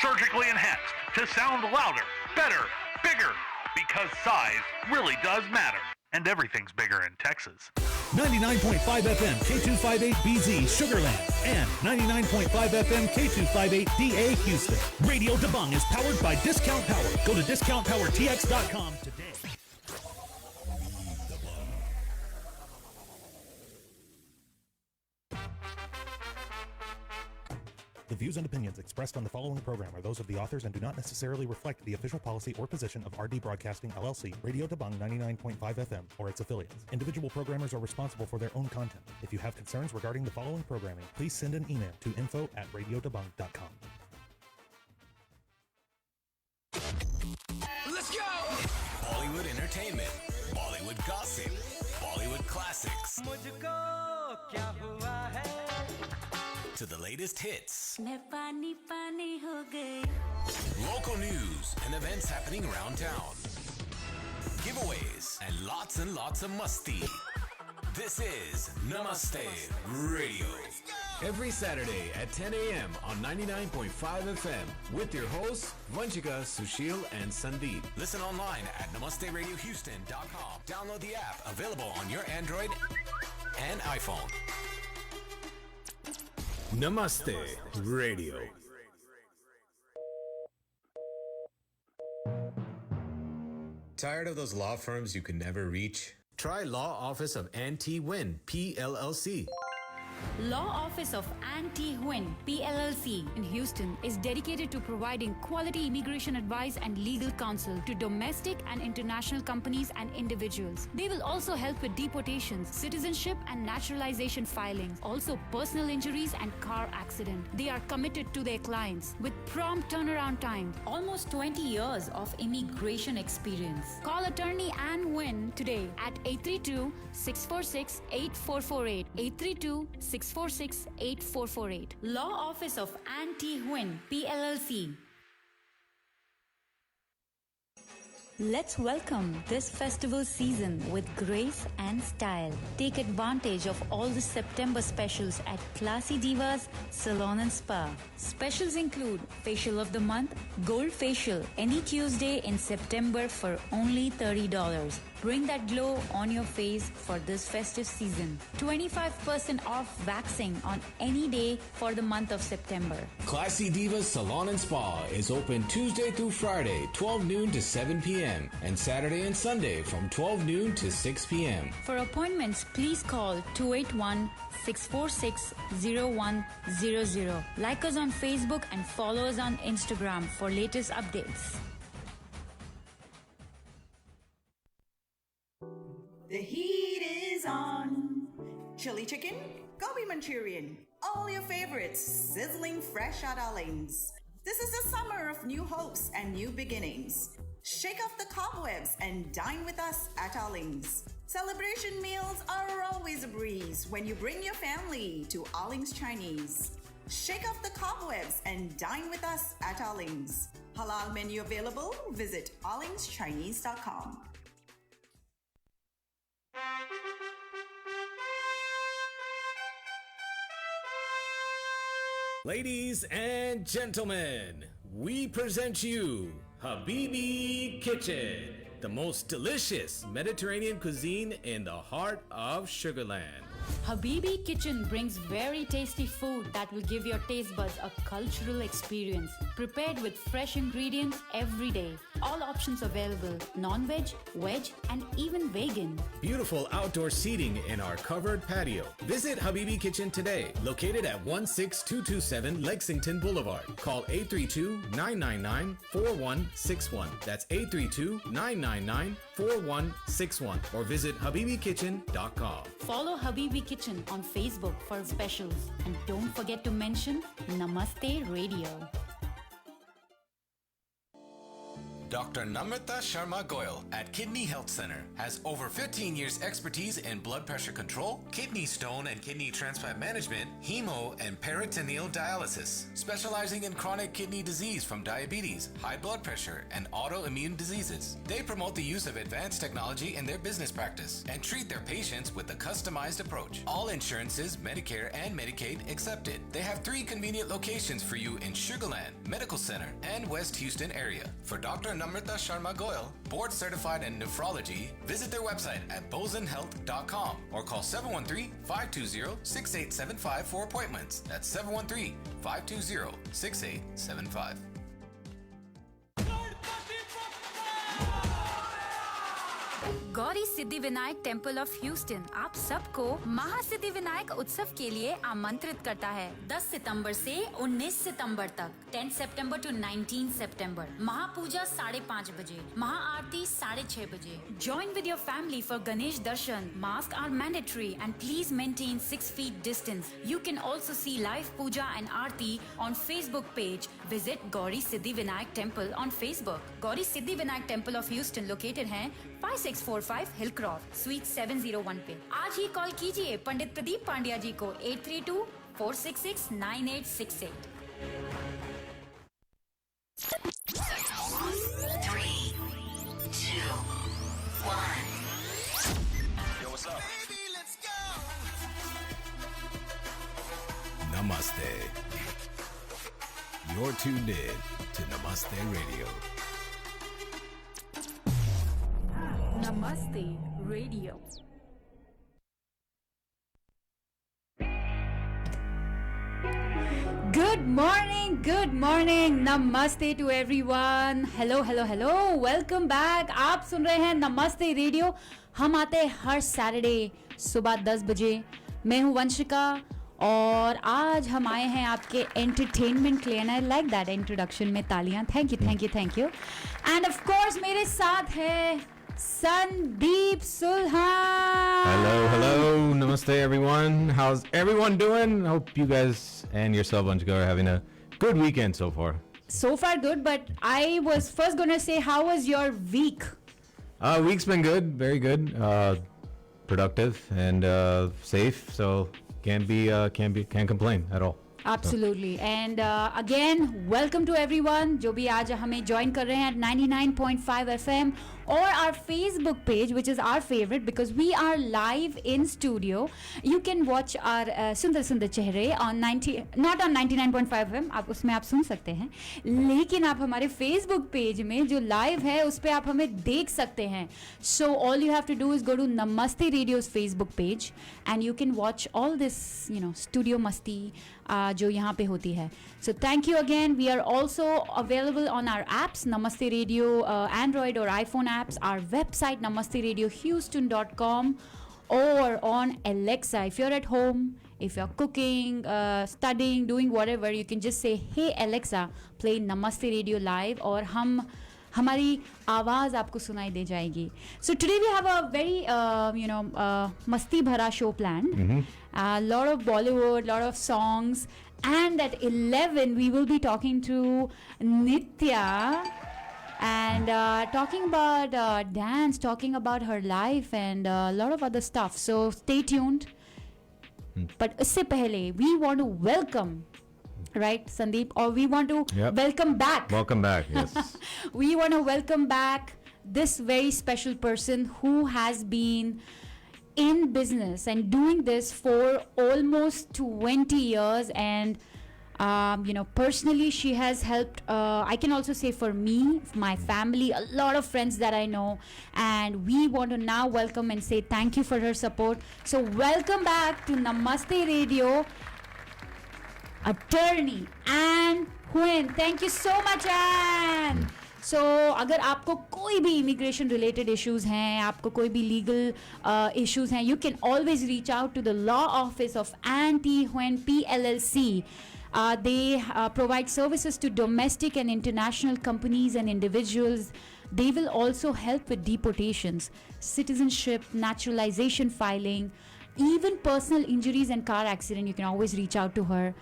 surgically enhanced to sound louder, better, bigger, because size really does matter. And everything's bigger in Texas. 99.5 FM K258BZ Sugarland and 99.5 FM K258DA Houston. Radio Dabang is powered by Discount Power. Go to discountpowertx.com today. The views and opinions expressed on the following program are those of the authors and do not necessarily reflect the official policy or position of RD Broadcasting LLC, Radio Dabang 99.5 FM, or its affiliates. Individual programmers are responsible for their own content. If you have concerns regarding the following programming, please send an email to info@radiodabang.com. Let's go! Bollywood entertainment, Bollywood gossip, Bollywood classics. To the latest hits. Local news and events happening around town. Giveaways and lots of musti. This is Namaste Radio. Every Saturday at 10 a.m. on 99.5 FM with your hosts, Vanchika, Sushil, and Sandeep. Listen online at namasteradiohouston.com. Download the app, available on your Android and iPhone. Namaste Radio. Tired of those law firms you can never reach? Try Law Office of Ann T. Wynn, PLLC. Law Office of Ann T. Huyn, PLLC in Houston is dedicated to providing quality immigration advice and legal counsel to domestic and international companies and individuals. They will also help with deportations, citizenship and naturalization filings, also personal injuries and car accident. They are committed to their clients with prompt turnaround time, almost 20 years of immigration experience. Call attorney Ann Huyn today at 832-646-8448, 832-646-8448. Law Office of Ann T. Huyn, PLLC. Let's welcome this festival season with grace and style. Take advantage of all the September specials at Classy Divas Salon and Spa. Specials include facial of the month, gold facial any Tuesday in September for only $30. Bring that glow on your face for this festive season. 25% off waxing on any day for the month of September. Classy Divas Salon and Spa is open Tuesday through Friday, 12 noon to 7 p.m. and Saturday and Sunday from 12 noon to 6 p.m. For appointments, please call 281-646-0100. Like us on Facebook and follow us on Instagram for latest updates. The heat is on. Chili chicken, gobi Manchurian, all your favorites sizzling fresh at our lanes. This is the summer of new hopes and new beginnings. Shake off the cobwebs and dine with us at our lanes. Celebration meals are always a breeze when you bring your family to Arling's Chinese. Shake off the cobwebs and dine with us at our lanes. Halal menu available. Visit arlingschinese.com. Ladies and gentlemen, we present you Habibi Kitchen, the most delicious Mediterranean cuisine in the heart of Sugarland. Habibi Kitchen brings very tasty food that will give your taste buds a cultural experience. Prepared with fresh ingredients every day. All options available: non-veg, veg, and even vegan. Beautiful outdoor seating in our covered patio. Visit Habibi Kitchen today, located at 16227 Lexington Boulevard. Call 832-999-4161. That's 832-999-4161. Or visit habibikitchen.com. Follow Habibi Kitchen on Facebook for specials. And don't forget to mention Namaste Radio. Dr. Namrata Sharma Goyal at Kidney Health Center has over 15 years expertise in blood pressure control, kidney stone and kidney transplant management, hemo and peritoneal dialysis, specializing in chronic kidney disease from diabetes, high blood pressure, and autoimmune diseases. They promote the use of advanced technology in their business practice and treat their patients with a customized approach. All insurances, Medicare and Medicaid accepted. They have 3 convenient locations for you in Sugar Land, Medical Center, and West Houston area. For Dr. Namrata Sharma Goyal, board certified in nephrology, visit their website at bozenhealth.com or call 713-520-6875 for appointments. That's 713-520-6875. Gauri Siddhi Vinayak temple of Houston आप सबको महासिद्धि विनायक उत्सव के लिए आमंत्रित करता है 10 सितंबर से 19 सितंबर तक 10 सितंबर टू 19 सितंबर महापूजा 5:30 बजे, महाआरती 6:30 बजे. Join with your family for Ganesh Darshan. Masks are mandatory and please maintain 6 feet distance. You can also see live puja and aarti on Facebook page. Visit Gauri Siddhi Vinayak Temple on Facebook. Gauri Siddhi Vinayak Temple of Houston located है 5645 Hillcroft, Suite 701 पे. आज ही call कीजिए पंडित प्रदीप पांड्या जी को 832-466-9868. 3, 2, 1. Yo, what's up? Baby, let's go. Namaste. You're tuned in to Namaste Radio. Namaste Radio. Good morning, Namaste to everyone. Hello. Welcome back. आप सुन रहे हैं नमस्ते radio. हम आते हैं हर सैटरडे सुबह 10 बजे. मैं हूँ वंशिका और आज हम आए हैं आपके एंटरटेनमेंट के लिए. And I like that introduction में तालियां. Thank you. End of course मेरे साथ है Sandeep Sulhan. Hello. Namaste, everyone. How's everyone doing? Hope you guys and yourself, Anjika, are having a good weekend so far. So far, good. But I was first going to say, how was your week? Week's been good, very good, productive and safe. So can't complain at all. Absolutely. And again, welcome to everyone जो भी आज हमें join कर रहे हैं at 99.5 FM or our Facebook page, which is our favorite because we are live in studio. You can watch our सुंदर चेहरे on not on 99.5 FM. आप उसमें आप सुन सकते हैं, लेकिन आप हमारे Facebook page में जो live है उस पे आप हमें देख सकते हैं. So all you have to do is go to Namaste Radio's Facebook page and you can watch all this, studio masti जो यहाँ पे होती है. So thank you again. We are also available on our apps, Namaste Radio Android or iPhone apps, our website namasteradiohouston.com or on Alexa. If you're at home, if you're cooking, studying, doing whatever, you can just say, hey Alexa, play Namaste Radio live और हमारी आवाज़ आपको सुनाई दे जाएगी. So today we have a very मस्ती भरा show planned. A lot of Bollywood, lot of songs, and at 11 we will be talking to Nitya and talking about dance, talking about her life and a lot of other stuff. So stay tuned. But usse pehle we want to welcome, right, Sandeep, or we want to welcome back. Welcome back, yes. We want to welcome back this very special person who has been in business and doing this for almost 20 years and personally she has helped, I can also say for me, my family, a lot of friends that I know, and we want to now welcome and say thank you for her support. So welcome back to Namaste Radio, attorney Anne Huynh. Thank you so much, Anne. So अगर आपको कोई भी immigration related issues हैं, आपको कोई भी legal issues हैं, you can always reach out to the law office of Anne T. Huynh PLLC. They provide services to domestic and international companies and individuals. They will also help with deportations, citizenship, naturalization filing, even personal injuries and car accident. You can always reach out to her.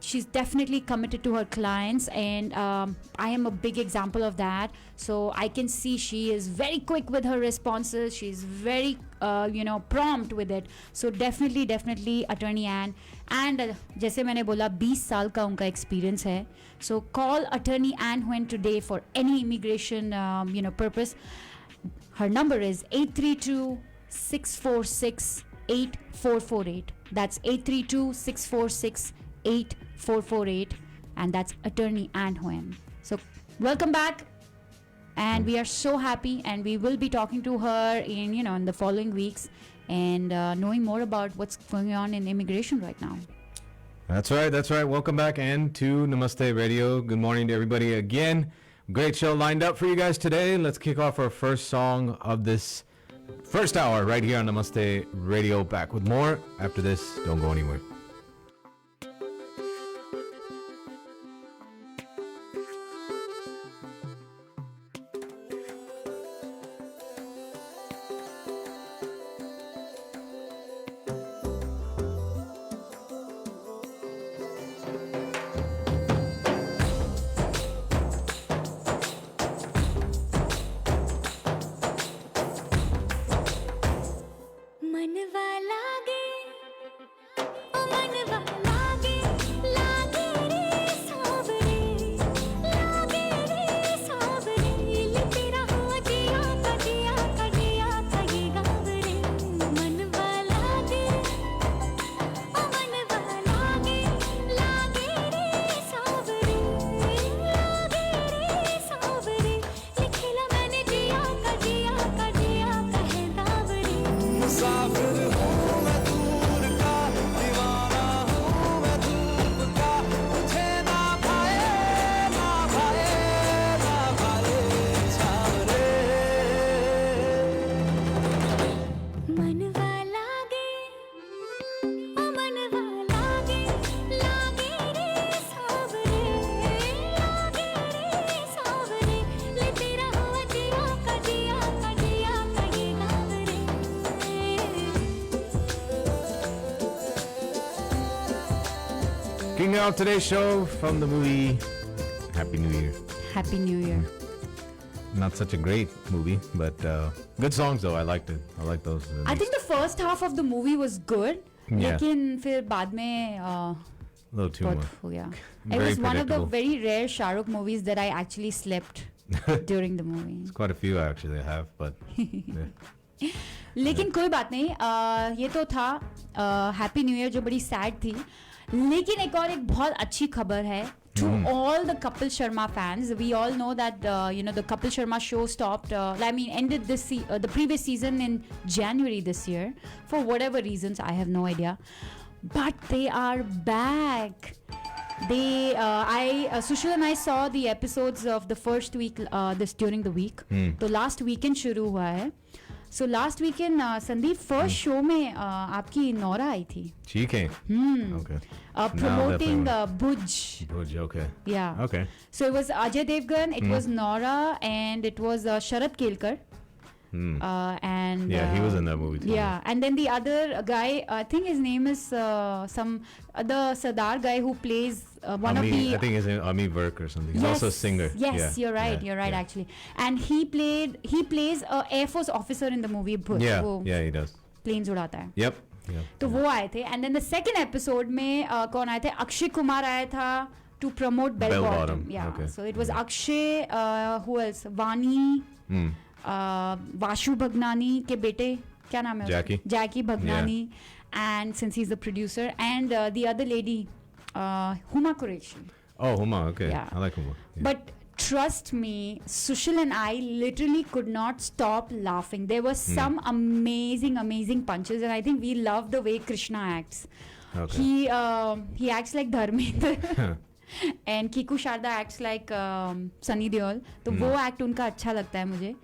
she's definitely committed to her clients, and I am a big example of that. So I can see she is very quick with her responses. She's very prompt with it. So definitely attorney Anne. And जैसे मैंने बोला 20 साल का उनका experience है. So call attorney Anne Huynh today for any immigration purpose. Her number is 832-646-8448. That's 832-646-8448, and that's attorney Anne Huynh. So welcome back, and we are so happy, and we will be talking to her in the following weeks, and knowing more about what's going on in immigration right now. That's right. Welcome back, and to Namaste Radio. Good morning to everybody again. Great show lined up for you guys today. Let's kick off our first song of this first hour right here on Namaste Radio. Back with more after this. Don't go anywhere. Kicking out today's show from the movie Happy New Year. Happy New Year. Not such a great movie, but good songs though. I liked it. I like those. I think the first half of the movie was good. Yeah. लेकिन फिर बाद में a little too much. Yeah. It Very was one of the predictable. very rare Shah Rukh movies that I actually slept during the movie. It's quite a few actually I have, but yeah. लेकिन कोई बात नहीं. ये तो था happy new year जो बड़ी sad थी. लेकिन एक बहुत अच्छी खबर है to all the Kapil Sharma fans. We all know that the Kapil Sharma show stopped. Ended the previous season in January this year for whatever reasons. I have no idea, but they are back. Sushil and I saw the episodes of the first week during the week. तो last weekend शुरू हुआ है. So last weekend, Sandeep, first show में आपकी नौरा आई थी. She came. Okay. Promoting Bhuj. Bhuj, okay. Yeah. Okay. So it was Ajay Devgan, it was Nora, and it was Sharat Kelkar. And yeah, he was in that movie too. Yeah, and then the other guy, I think his name is the Sardar guy who plays one of the. I think his name is Ami Virk or something. He's also a singer. Yes, yeah. You're right. Yeah. You're right, actually. And he plays a Air Force officer in the movie. Yeah, he does. Planes उड़ाता है. Yep. तो वो आए थे. And then the second episode में कौन आए थे? अक्षय कुमार आया था to promote Bell Bottom. Yeah. Okay. So it was Akshay. Who else? Vani. Vashu Bhagnani के बेटे क्या नाम है जैकी Bhagnani and since he's the producer and the other lady Huma Qureshi. Oh, Huma, okay. Yeah. I like Huma. Yeah. But trust me, Sushil and I literally could not stop laughing. There were some amazing punches, and I think we love the way Krishna acts. Okay. He acts like Dharmendra. And Kiku Sharda acts like Sunny Deol. तो वो act उनका अच्छा लगता है मुझे.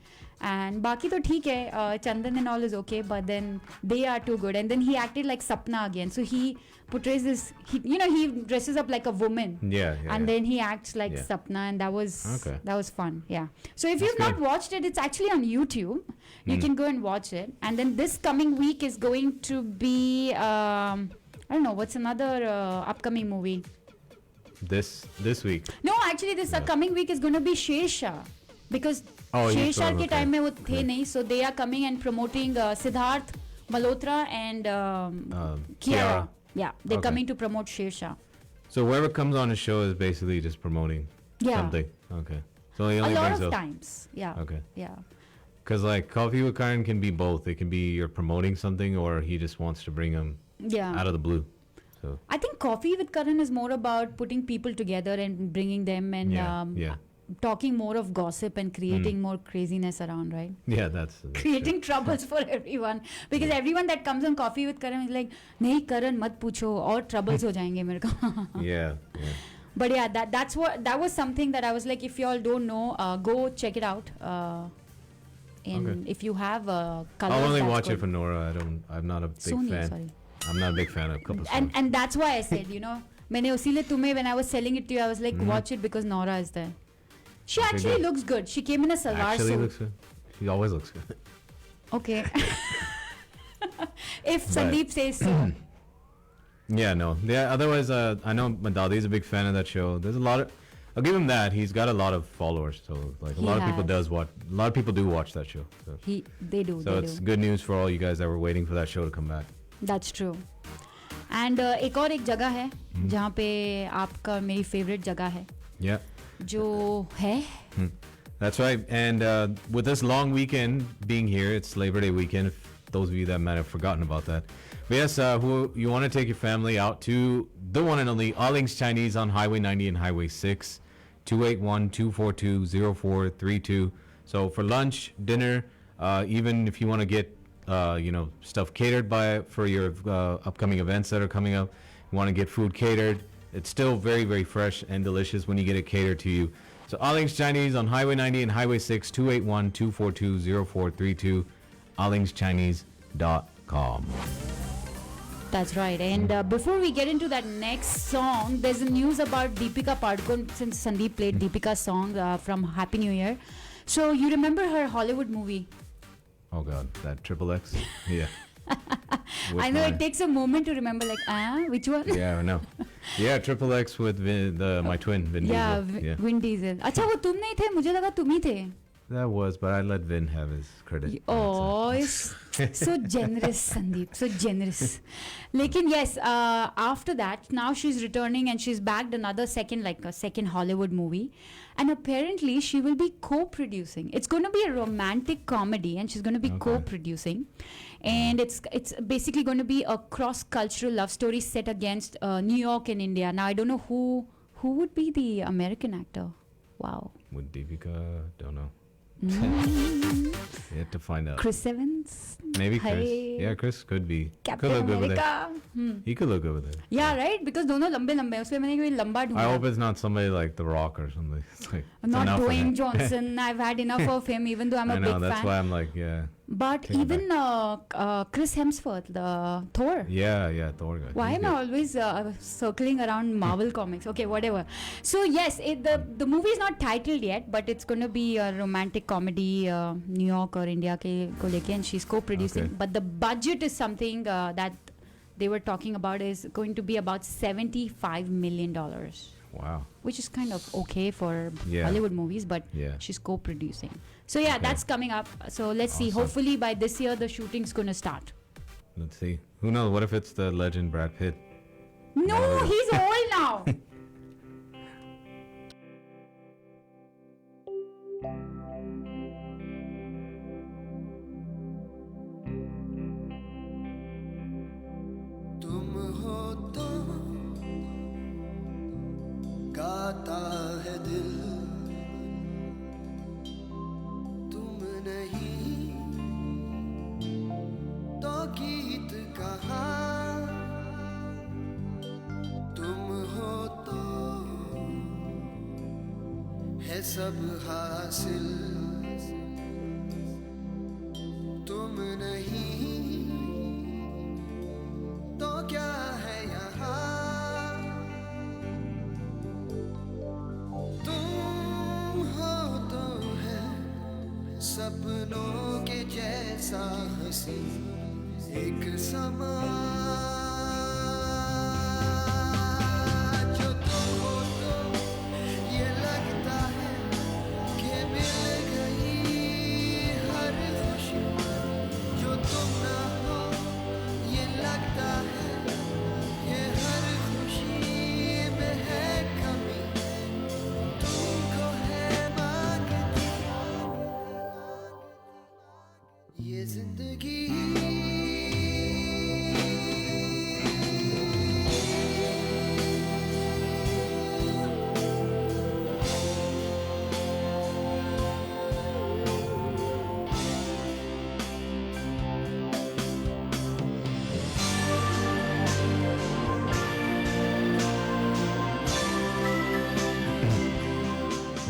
And बाकी तो ठीक है, Chandan and all is okay, but then they are too good. And then he acted like Sapna again. So he portrays this, he dresses up like a woman. Yeah. And then he acts like Sapna, and that was fun. Yeah. So if you've not watched it, it's actually on YouTube. You can go and watch it. And then this coming week is going to be, I don't know, what's another upcoming movie? this week. No, actually, this coming week is going to be Shersha. Because Shersha ke time mein wo the nahi, so they are coming and promoting Siddharth Malhotra and Kiara. Yeah, they're coming to promote Shersha. So whoever comes on the show is basically just promoting something. Okay. So he only a lot brings of up times. Yeah. Okay. Yeah. Because like Coffee with Karan can be both. It can be you're promoting something or he just wants to bring them out of the blue. So I think Coffee with Karan is more about putting people together and bringing them and talking more of gossip and creating more craziness around, right? Yeah, that's creating troubles for everyone, because everyone that comes on Coffee with Karan is like, nahi Karan mat pucho aur troubles ho jayenge mere ko. yeah. But yeah, that was something that I was like, if you all don't know, go check it out. If you have colors, I'll only watch it for Nora. I'm not a big fan. Sorry. I'm not a big fan of couple songs. And that's why I said, मैंने उसीलिए तुम्हें, when I was selling it to you, I was like, watch it because Nora is there. She actually looks good. She came in a salwar suit. Looks good. She always looks good. Okay. If Sandeep says so. Yeah, no. Yeah, otherwise, I know Madadi is a big fan of that show. There's a lot of... I'll give him that. He's got a lot of followers. So, like, a lot of people do watch that show. So. They do. So it's good news for all you guys that were waiting for that show to come back. That's true. And एक और एक जगह है जहाँ पे आपका मेरी favorite जगह है. Yeah. जो है. That's right. And with this long weekend being here, it's Labor Day weekend. If those of you that might have forgotten about that. But yes, who you want to take your family out to the one and only Alling's Chinese on Highway 90 and Highway 6, 281-242-0432. So for lunch, dinner, even if you want to get stuff catered for your upcoming events that are coming up, you want to get food catered. It's still very, very fresh and delicious when you get it catered to you. So Alling's Chinese on Highway 90 and Highway 6, 281-242-0432, allingschinese.com. That's right. And before we get into that next song, there's a news about Deepika Padukone, since Sandeep played Deepika's song from Happy New Year. So you remember her Hollywood movie? Oh God, that Triple X? Yeah. I know it takes a moment to remember, like, which one? Yeah, I know. Yeah, Triple X with my twin, Vin Diesel. Yeah, Vin Diesel. अच्छा वो तुम नहीं थे, मुझे लगा तुम ही थे. That was, but I let Vin have his credit. Oh, so generous, Sandeep, so generous. Lekin yes, after that, now she's returning and she's backed another second Hollywood movie. And apparently she will be co-producing. It's going to be a romantic comedy and she's going to be co-producing. And it's basically going to be a cross-cultural love story set against New York and India. Now, I don't know who would be the American actor. Wow. With Deepika, don't know. You have to find out. Chris Evans? Maybe Chris. Yeah, Chris could be. Captain could look America. Good with it. He could look good with it. Yeah, right? Because दोनों लंबे हैं. उसलिए मैंने कोई लंबा ढूंढा. I hope it's not somebody like The Rock or something. It's like, not Dwayne Johnson. I've had enough of him, even though I'm a big fan. I know, that's why I'm like, yeah. But even Chris Hemsworth, the Thor. Yeah, Thor guy. Why am I always circling around Marvel comics? Okay, whatever. So yes, the movie is not titled yet, but it's going to be a romantic comedy, New York or India ko leke, and she's co-producing. Okay. But the budget is something that they were talking about is going to be about $75 million. Wow. Which is kind of okay for Hollywood movies, but she's co-producing. So yeah, that's coming up. So let's see. Hopefully by this year the shooting's gonna start. Let's see. Who knows? What if it's the legend Brad Pitt? No, he's old now. गाता है दिल तुम नहीं तो गीत कहाँ तुम हो तो है सब हासिल तुम नहीं तो क्या है यहाँ सपनों के जैसा हंसी एक समा जो तो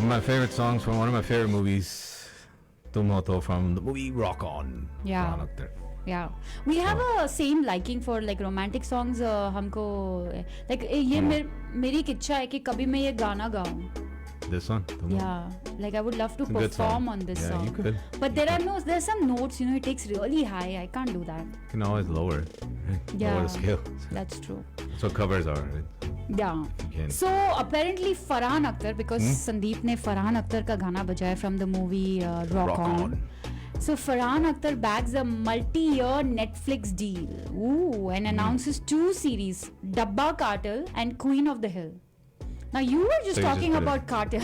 my favorite songs from one of my favorite movies, Tum Ho To, from the movie Rock On. Yeah. Farhan Akhtar. Yeah, we have a same liking for like romantic songs. हमको like ये मेरी एक इच्छा है कि कभी मैं ये गाना गाऊं. This one? Yeah, like I would love to perform on this song. You could. But there's some notes, it takes really high. I can't do that. You can always lower it. Yeah, lower the scale. That's true. That's what covers are. Right? Yeah. You can. So apparently Farhan Akhtar, because Sandeep ने Farhan Akhtar का गाना बजाया from the movie Rock On. So Farhan Akhtar bags a multi-year Netflix deal. Ooh, and announces 2 series, Dabba Cartel and Queen of the Hill. Now you were just talking about Cartel.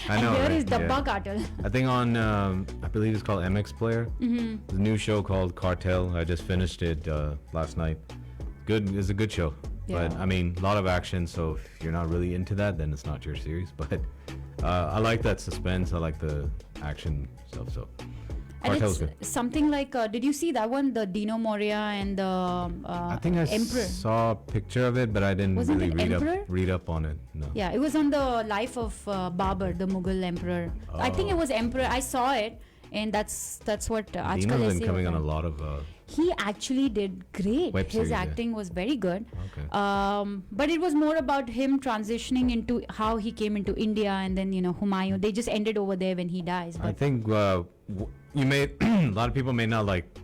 I know. And here right? is Dabba Cartel. I think on, I believe it's called MX Player. There's a new show called Cartel. I just finished it last night. Good. It's a good show. Yeah. But I mean, a lot of action. So if you're not really into that, then it's not your series. But I like that suspense. I like the action stuff. So. And it's something like, did you see that one, the Dino Moria and the I think I Emperor? saw a picture of it, but I didn't Wasn't really it read up on it. No. Yeah, it was on the life of Babur, the Mughal emperor. I think it was Emperor. I saw it, and that's what Dino's been coming on a lot of. He actually did great. Web series, his acting was very good. Okay. But it was more about him transitioning into how he came into India, and then Humayun. They just ended over there when he dies. But I think you may a lot of people may not like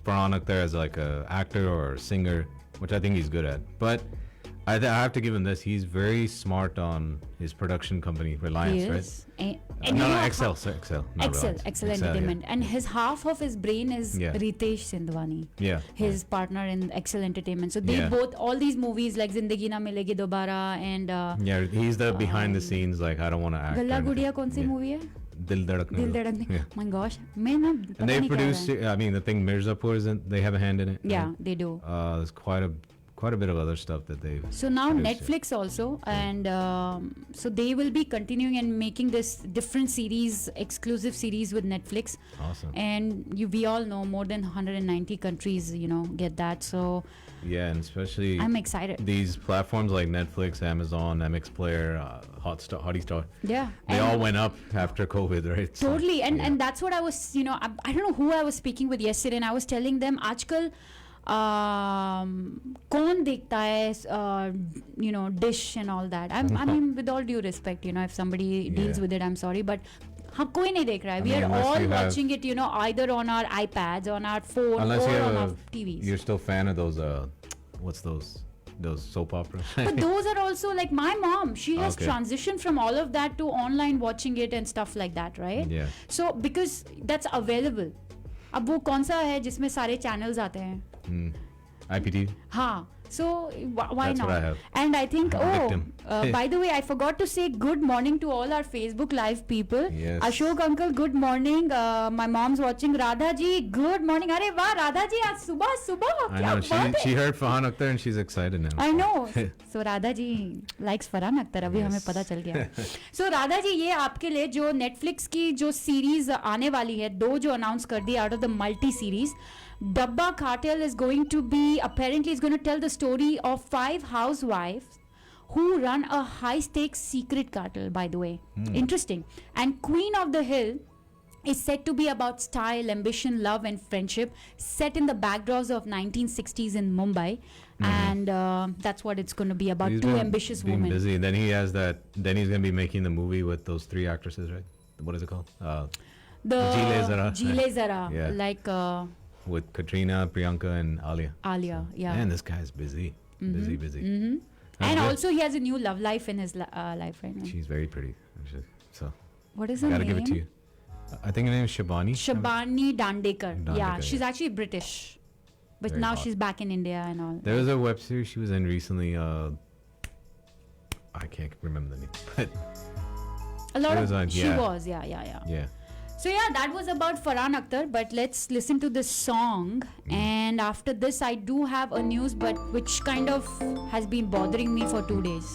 Farhan Akhtar as like a actor or a singer, which I think he's good at. But I have to give him this. He's very smart on his production company, Reliance, right? Excel. Excel Entertainment. Yeah. And half of his brain is Yeah. Ritesh Sindhwani. Yeah. His partner in Excel Entertainment. So they both, all these movies like Zindagi Na Milegi Dobara and yeah, he's the behind the scenes, like I don't want to act. Galla Gudiya kaun si movie hai? Dil Dhadakne. Yeah. My gosh. And they produce, I mean, the thing Mirzapur, they have a hand in it. Yeah, right? they do. There's quite a bit of other stuff that they've so now produced, Netflix also, and so they will be continuing and making this different series, exclusive series with Netflix. Awesome. And we all know more than 190 countries get that, so yeah, and especially I'm excited. These platforms like Netflix, Amazon, MX Player, Hotstar, yeah, they all went up after COVID, right? So, totally. And that's what I was, I don't know who I was speaking with yesterday, and I was telling them आजकल कौन देखता है dish and all that. I mean, with all due respect, if somebody deals with it, I'm sorry, but कोई नहीं देख रहा है. We are all watching it, either on our iPads, on our phone, or on our TVs. You're still a fan of those, what's those soap operas? But those are also like my mom. She has transitioned from all of that to online watching it and stuff like that, right? Yeah. So because that's available. अब वो कौन सा है जिसमें सारे channels आते हैं? IPTV. हाँ. So why That's not? what I have. And I think, Victim. By the way, I forgot to say good morning to all our Facebook Live people. Yes. Ashok uncle, good morning. My mom's watching. Radha ji, good morning. अरे वाह, Radha ji, आज सुबह I know, she heard Farhan Akhtar and she's excited now. I know. So Radha ji likes Farhan Akhtar. अभी हमें पता चल गया. So Radha ji, ये आपके लिए जो Netflix की जो series आने वाली है, 2 जो announce कर दी out of the multi series. Dabba Cartel is going to be, apparently is going to tell the story of 5 housewives who run a high-stakes secret cartel, by the way. Interesting. And Queen of the Hill is said to be about style, ambition, love and friendship, set in the backdrops of 1960s in Mumbai. And that's what it's going to be about, 2 ambitious women. Busy. Then he has that, then he's going to be making the movie with those 3 actresses, right? What is it called? Gile Zara. Yeah. Like... with Katrina, Priyanka, and Alia. Alia, yeah. Man, this guy's busy. Busy. And good. also he has a new love life in his life right now. She's very pretty, actually. So, what is her gotta name? give it to you. I think her name is Shabani. Shabani Dandekar. Yeah, Dandekar, she's actually British. But Very now hot. she's back in India and all. There was a web series she was in recently. I can't remember the name. But a lot it of... was on- She yeah. was, yeah. yeah. So yeah, that was about Farhan Akhtar, but let's listen to this song. And after this, I do have a news, but which kind of has been bothering me for 2 days.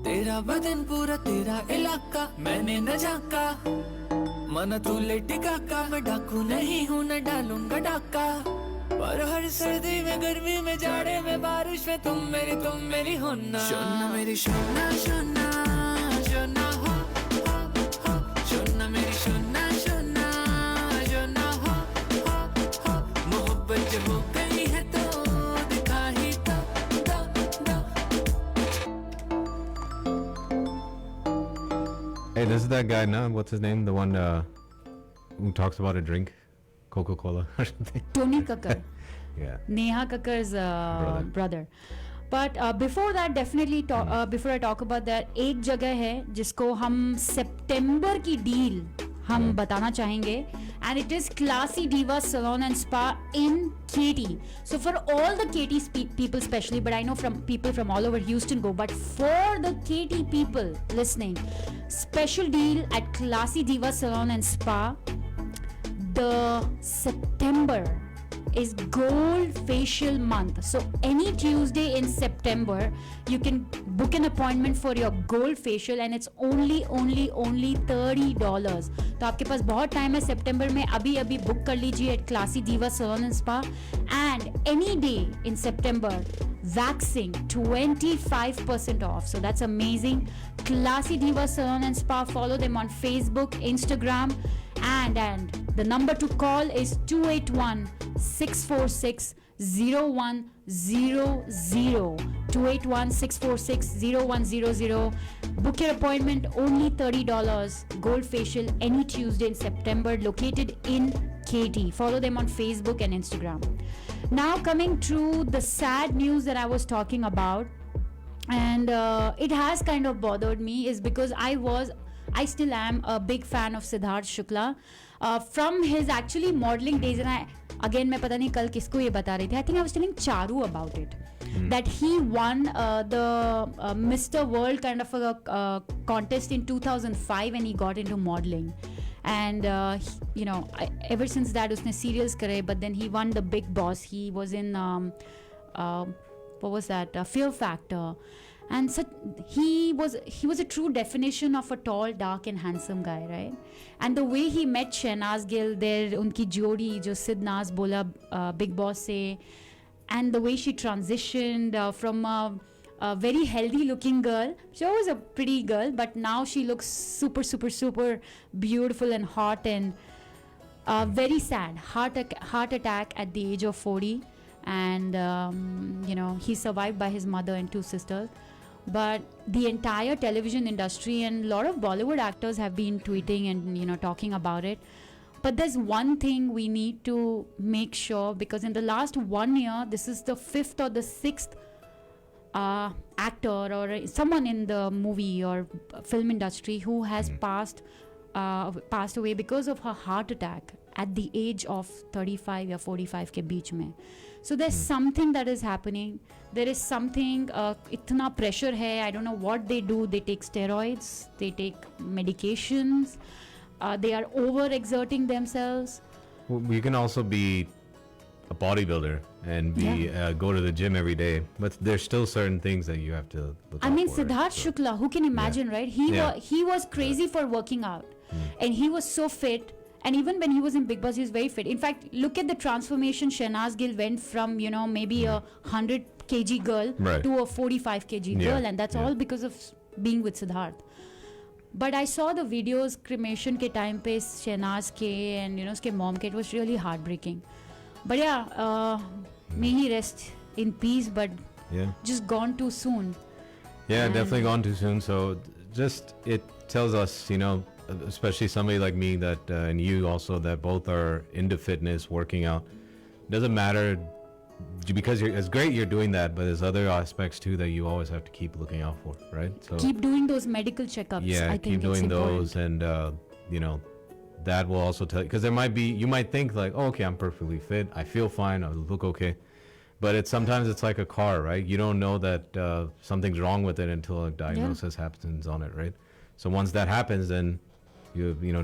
तेरा बदन पूरा तेरा इलाका मैंने न झाका मन तू लेटिका का मैं डाकू नहीं हूँ न डालूंगा डाका पर हर सर्दी में गर्मी में जाड़े में बारिश में तुम मेरी हो ना शोना मेरी शोना शोना शोना हो शोना मेरी शोना शोना शोना हो मोहब्बत जब हो गई है तो दिखा ही दो Hey, this is that guy, no? What's his name? The one who talks about a drink? Coca-Cola or something? Tony Kakkar. Yeah. Neha Kakkar's brother. But before that, definitely, before I talk about that, एक जगह है जिसको हम सितंबर की deal हम बताना चाहेंगे, and it is Classy Diva Salon and Spa in Katy. So for all the Katy people especially, but I know from people from all over Houston go, but for the Katy people listening, special deal at Classy Diva Salon and Spa. The September is gold facial month, so any Tuesday in September you can book an appointment for your gold facial and it's only $30. तो आपके पास बहुत time है सितंबर में, अभी book कर लीजिए at Classy Diva Salon and Spa. And any day in September, waxing 25% off, so that's amazing. Classy Diva Salon and Spa, follow them on Facebook, Instagram, and the number to call is 281-646-0100. 281-646-0100. Book your appointment, only $30. Gold facial any Tuesday in September, located in Katy. Follow them on Facebook and Instagram. Now coming to the sad news that I was talking about, and it has kind of bothered me, is because I still am a big fan of Siddharth Shukla from his actually modeling days. And मैं पता नहीं कल किसको ये बता रही थी. I think I was telling Charu about it. That he won the Mr. World kind of a contest in 2005 and he got into modeling. And ever since that उसने serials करे, but then he won the Big Boss. He was in what was that? Fear Factor. And so he was a true definition of a tall, dark and handsome guy, right? And the way he met Shehnaz Gill there, unki jodi jo Sid Naz bola Big Boss se, and the way she transitioned from a very healthy looking girl. She was a pretty girl, but now she looks super beautiful and hot, and very sad. Heart attack at the age of 40. And he survived by his mother and two sisters. But the entire television industry and a lot of Bollywood actors have been tweeting and talking about it. But there's one thing we need to make sure, because in the last 1 year, this is the 5th or the 6th actor or someone in the movie or film industry who has passed away because of her heart attack at the age of 35 or 45 ke beech mein. So there's something that is happening. There is something, itna pressure hai. I don't know what they do. They take steroids, they take medications, they are overexerting themselves. You can also be a bodybuilder and go to the gym every day, but there's still certain things that you have to look out for. Siddharth Shukla, who can imagine, right? He was crazy for working out, and he was so fit. And even when he was in Big Boss, he was very fit. In fact, look at the transformation. Shehnaz Gill went from, maybe a 100 kg girl to a 45 kg girl. And that's all because of being with Siddharth. But I saw the videos, cremation ke time pe Shehnaz ke and, uske mom ke. It was really heartbreaking. But may he rest in peace, but just gone too soon. Yeah, definitely gone too soon. So just, it tells us, especially somebody like me that and you also, that both are into fitness, working out. Doesn't matter, because it's great you're doing that, but there's other aspects too that you always have to keep looking out for, right? So keep doing those medical checkups. I think keep doing those, and that will also tell you, because you might think like, oh, okay, I'm perfectly fit, I feel fine, I look okay, but sometimes it's like a car, right? You don't know that something's wrong with it until a diagnosis happens on it, right? So once that happens, then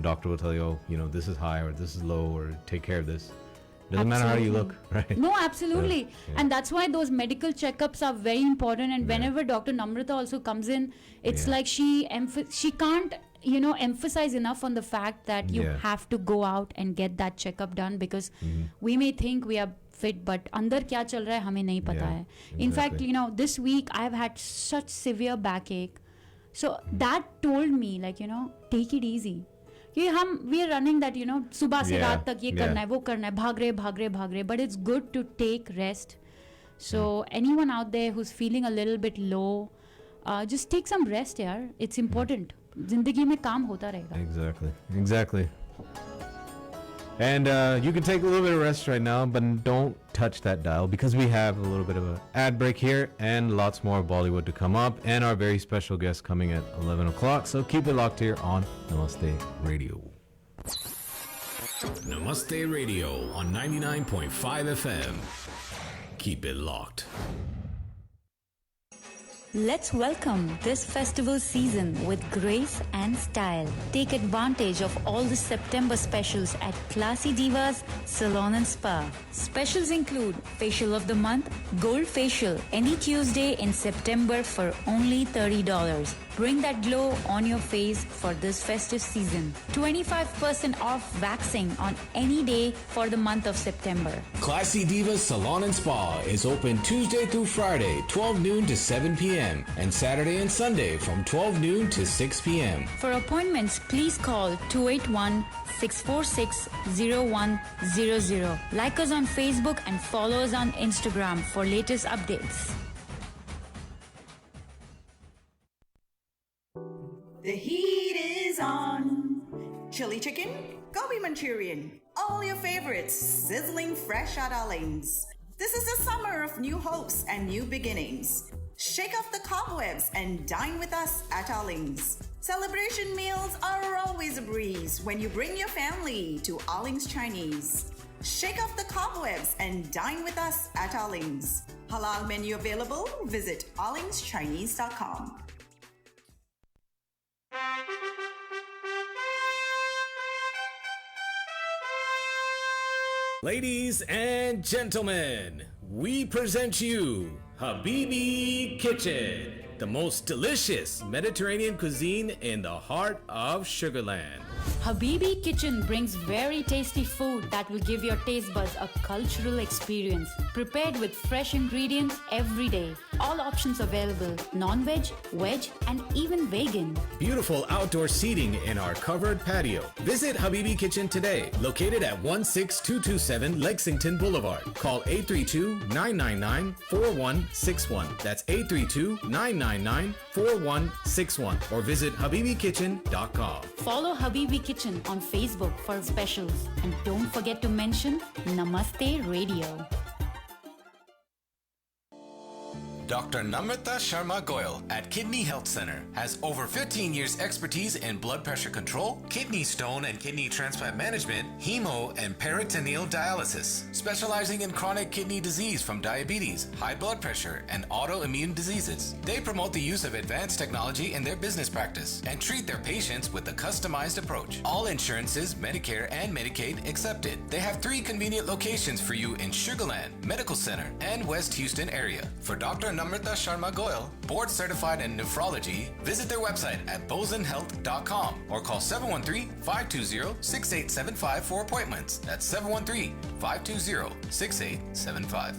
doctor will tell you, oh, this is high or this is low, or take care of this. Doesn't matter how you look, right? No, absolutely. And that's why those medical checkups are very important. And whenever Dr. Namrata also comes in, it's like she can't, emphasize enough on the fact that you have to go out and get that checkup done, because we may think we are fit, but अंदर क्या चल रहा है हमें नहीं पता है. In fact, you know, this week I've had such severe backache. So that told me, like, you know, take it easy. कि हम we are running that, you know, सुबह से रात तक ये करना है वो करना है, भाग रहे, but it's good to take rest. So anyone out there who's feeling a little bit low, just take some rest, yaar. It's important. जिंदगी में काम होता रहेगा. Exactly. And you can take a little bit of rest right now, but don't touch that dial because we have a little bit of an ad break here and lots more Bollywood to come up and our very special guest coming at 11 o'clock. So keep it locked here on Namaste Radio. Namaste Radio on 99.5 FM. Keep it locked. Let's welcome this festival season with grace and style. Take advantage of all the September specials at Classy Divas Salon and Spa. Specials include Facial of the Month, Gold Facial, any Tuesday in September for only $30. Bring that glow on your face for this festive season. 25% off waxing on any day for the month of September. Classy Divas Salon and Spa is open Tuesday through Friday, 12 noon to 7 p.m. and Saturday and Sunday from 12 noon to 6 p.m. For appointments, please call 281-646-0100. Like us on Facebook and follow us on Instagram for latest updates. The heat is on. Chili chicken, gobi Manchurian, all your favorites, sizzling fresh out our lanes. This is the summer of new hopes and new beginnings. Shake off the cobwebs and dine with us at our lanes. Celebration meals are always a breeze when you bring your family to Arling's Chinese. Shake off the cobwebs and dine with us at Arling's. Halal menu available. Visit arlingschinese.com. Ladies and gentlemen, we present you Habibi Kitchen, the most delicious Mediterranean cuisine in the heart of Sugarland. Habibi Kitchen brings very tasty food that will give your taste buds a cultural experience. Prepared with fresh ingredients every day. All options available: non-veg, veg, and even vegan. Beautiful outdoor seating in our covered patio. Visit Habibi Kitchen today, located at 16227 Lexington Boulevard. Call 832-999-4161. That's 832-999-4161. Or visit habibikitchen.com. Follow Habibi Kitchen on Facebook for specials. And don't forget to mention Namaste Radio. Dr. Namrata Sharma Goyal at Kidney Health Center has over 15 years expertise in blood pressure control, kidney stone and kidney transplant management, hemo and peritoneal dialysis, specializing in chronic kidney disease from diabetes, high blood pressure, and autoimmune diseases. They promote the use of advanced technology in their business practice and treat their patients with a customized approach. All insurances, Medicare and Medicaid accepted. They have 3 convenient locations for you in Sugarland, Medical Center, and West Houston area. For Dr. Namrata Sharma Goyal, board certified in nephrology, visit their website at bozenhealth.com or call 713-520-6875 for appointments. That's 713-520-6875.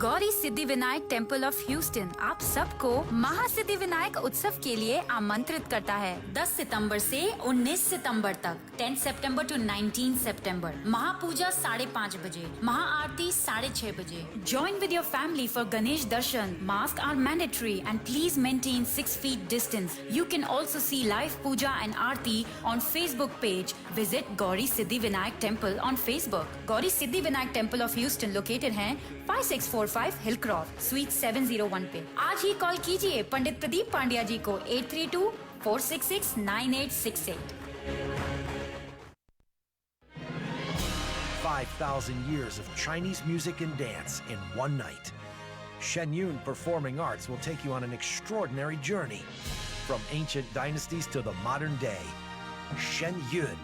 Gauri Siddhi Vinayak temple of Houston आप सबको महासिद्धि विनायक उत्सव के लिए आमंत्रित करता है 10 सितंबर से 19 सितंबर तक 10 सितंबर to 19 सितंबर महापूजा 5:30 बजे, महाआरती 6:30 बजे. Join with your family for Ganesh Darshan. Masks are mandatory and please maintain 6 feet distance. You can also see live puja and aarti on Facebook page. Visit Gauri Siddhi Vinayak Temple on Facebook. Gauri Siddhi Vinayak Temple of Houston located है 5645 Hillcroft, Suite 701 पे. आज ही call कीजिए पंडित प्रदीप पांड्या जी को 832-466-9868. 5,000 years of Chinese music and dance in one night. Shen Yun Performing Arts will take you on an extraordinary journey from ancient dynasties to the modern day. Shen Yun.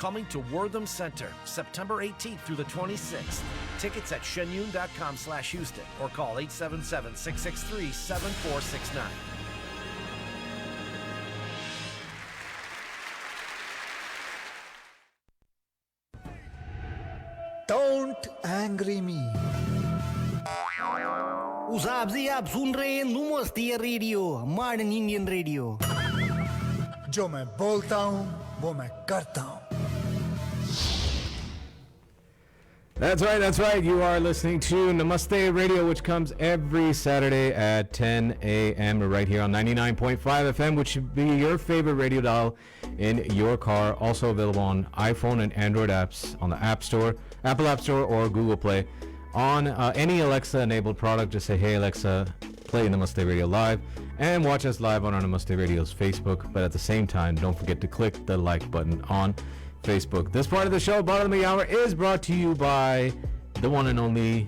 Coming to Wortham Center, September 18th through the 26th. Tickets at shenyun.com/Houston or call 877-663-7469. Don't angry me. साहब जी आप सुन रहे हैं नमस्ते radio modern Indian radio जो मैं बोलता हूँ वो मैं करता हूँ. That's right. You are listening to Namaste Radio, which comes every Saturday at 10 a.m. right here on 99.5 FM, which should be your favorite radio dial in your car. Also available on iPhone and Android apps on the App Store, Apple App Store, or Google Play. On any Alexa-enabled product, just say, "Hey Alexa, play Namaste Radio live," and watch us live on our Namaste Radio's Facebook. But at the same time, don't forget to click the like button on Facebook. This part of the show, bottom of the hour, is brought to you by the one and only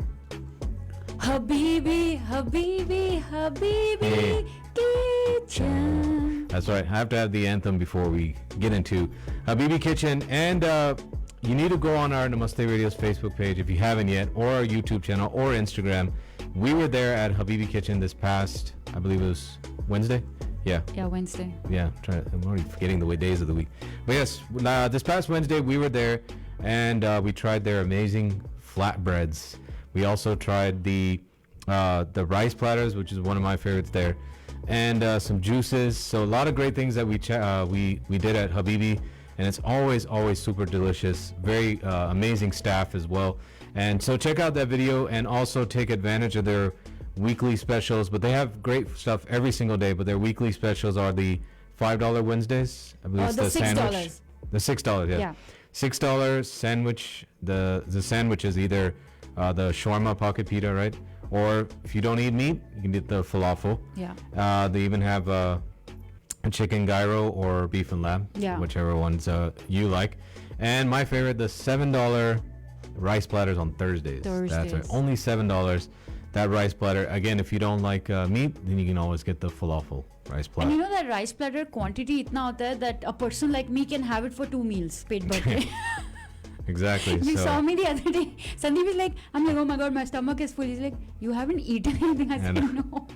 Habibi, Habibi, Habibi Kitchen. That's right. I have to have the anthem before we get into Habibi Kitchen. And you need to go on our Namaste Radio's Facebook page if you haven't yet, or our YouTube channel, or Instagram. We were there at Habibi Kitchen this past, I believe it was Wednesday. Yeah, Wednesday. Yeah, I'm already forgetting the days of the week. But yes, this past Wednesday we were there, and we tried their amazing flatbreads. We also tried the rice platters, which is one of my favorites there, and some juices. So a lot of great things that we did at Habibi, and it's always super delicious. Very amazing staff as well. And so check out that video, and also take advantage of their weekly specials. But they have great stuff every single day, but their weekly specials are the $5 Wednesdays. I believe it's the the sandwich. The $6, yeah. $6 sandwich. The sandwich is either the shawarma pocket pita, right? Or if you don't eat meat, you can get the falafel. Yeah. They even have a chicken gyro or beef and lamb, whichever ones you like. And my favorite, the $7 rice platters on Thursdays. That's right. Only $7. That rice platter. Again, if you don't like meat, then you can always get the falafel rice platter. And you know that rice platter quantity itna hota hai that a person like me can have it for 2 meals. Pet bhar ke. Exactly. You saw me the other day. Sandeep is like, I'm like, oh my god, my stomach is full. He's like, you haven't eaten anything. I said, no,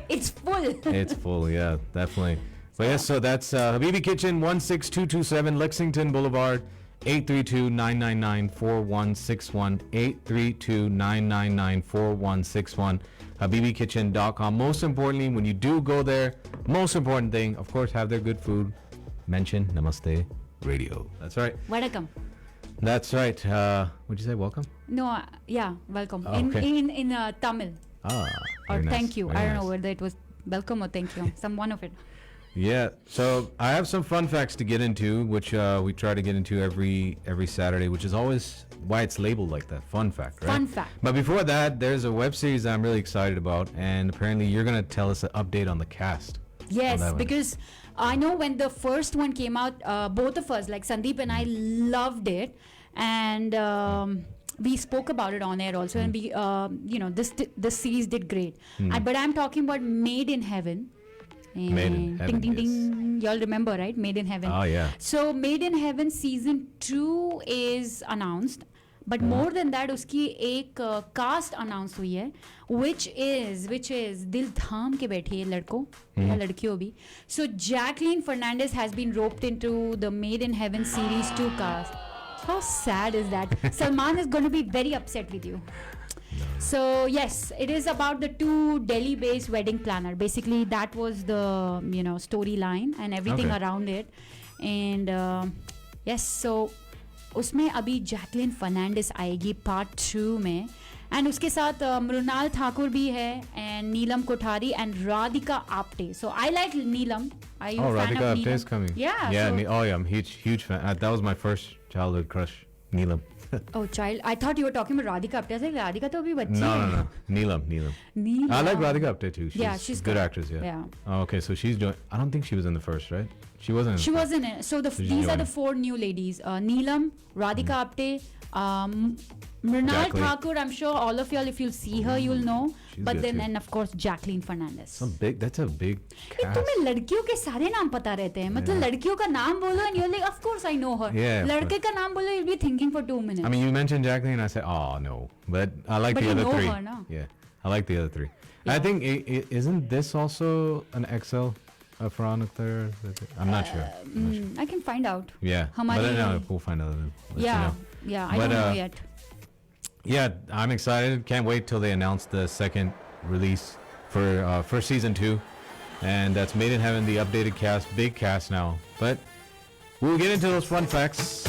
it's full. It's full, yeah, definitely. But yes, so that's Habibi Kitchen, 16227 Lexington Boulevard, 832-999-4161, 832-999-4161, HabibiKitchen.com. Most importantly, when you do go there, most important thing, of course, have their good food. Mention Namaste Radio. That's right. Welcome. That's right. Would you say welcome? No, yeah, welcome. Oh, okay. In Tamil. Or nice. Thank you. Very I don't nice. know whether it was welcome or thank you. Some one of it. Yeah, so I have some fun facts to get into, which we try to get into every Saturday, which is always why it's labeled like that, fun fact, right? Fun fact. But before that, there's a web series I'm really excited about, and apparently you're going to tell us an update on the cast. Yes, because I know when the first one came out, both of us, like Sandeep and I, loved it, and we spoke about it on air also, and we, this series did great. But I'm talking about Made in Heaven. Made in Heaven, ding, ding, ding. Y'all remember, right? Made in Heaven. Oh, yeah. So Made in Heaven season 2 is announced. But more than that, उसकी एक cast announced हुई है, which is दिल थाम के बैठी है लड़कों या लड़कियों भी. So Jacqueline Fernandez has been roped into the Made in Heaven series 2 cast. How sad is that? Salman is going to be very upset with you. So yes, it is about the 2 Delhi-based wedding planner. Basically, that was the storyline and everything around it. And yes, so उसमें अभी Jacqueline Fernandes आएगी part 2 में, and उसके साथ मृणाल ठाकुर भी है, and Neelam Kothari and Radhika Apte. So I like Neelam. Are you a fan Radhika of Apte Neelam? is coming. Yeah. I'm huge fan. That was my first childhood crush, Neelam. Oh, child. I thought you were talking about Radhika Apte. I was like, Radhika to abhi bachchi No. hai. Neelam. I like Radhika Apte too. She's a good actress, yeah. Oh, okay, so she's doing. I don't think she was in the first, right? She wasn't. She wasn't in it. So these are the 4 new ladies: Neelam, Radhika Apte, Mrinal Thakur. I'm sure all of y'all, if you'll see her, you'll know. She's but then, too. and of course, Jacqueline Fernandez. That's a big cast. तुम्हें लड़कियों के सारे नाम पता रहते हैं. मतलब लड़कियों का नाम बोलो and you're like, of course I know her. Yeah, लड़के का नाम बोलो, you'll be thinking for 2 minutes. I mean, you mentioned Jacqueline, I said, oh no, but I like the other 3. Her, no? Yeah, I like the other 3. Yeah. I think isn't this also an XL? Farhan Akhtar? I'm not sure. I can find out. Yeah, but we'll find out. Yeah, I don't know yet. Yeah, I'm excited. Can't wait till they announce the second release for season 2. And that's Made in Heaven, the updated cast, big cast now. But we'll get into those fun facts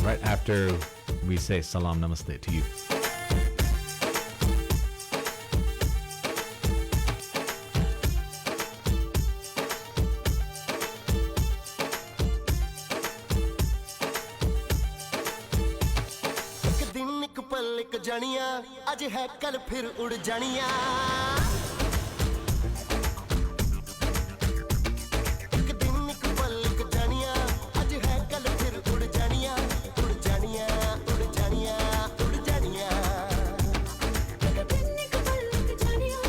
right after we say Salam Namaste to you. जानिया आज है कल फिर उड़ जानिया एक दिन एक पल एक जानिया आज है कल फिर उड़ जानिया उड़ जानिया उड़ जानिया उड़ जानिया एक दिन एक पल एक जानिया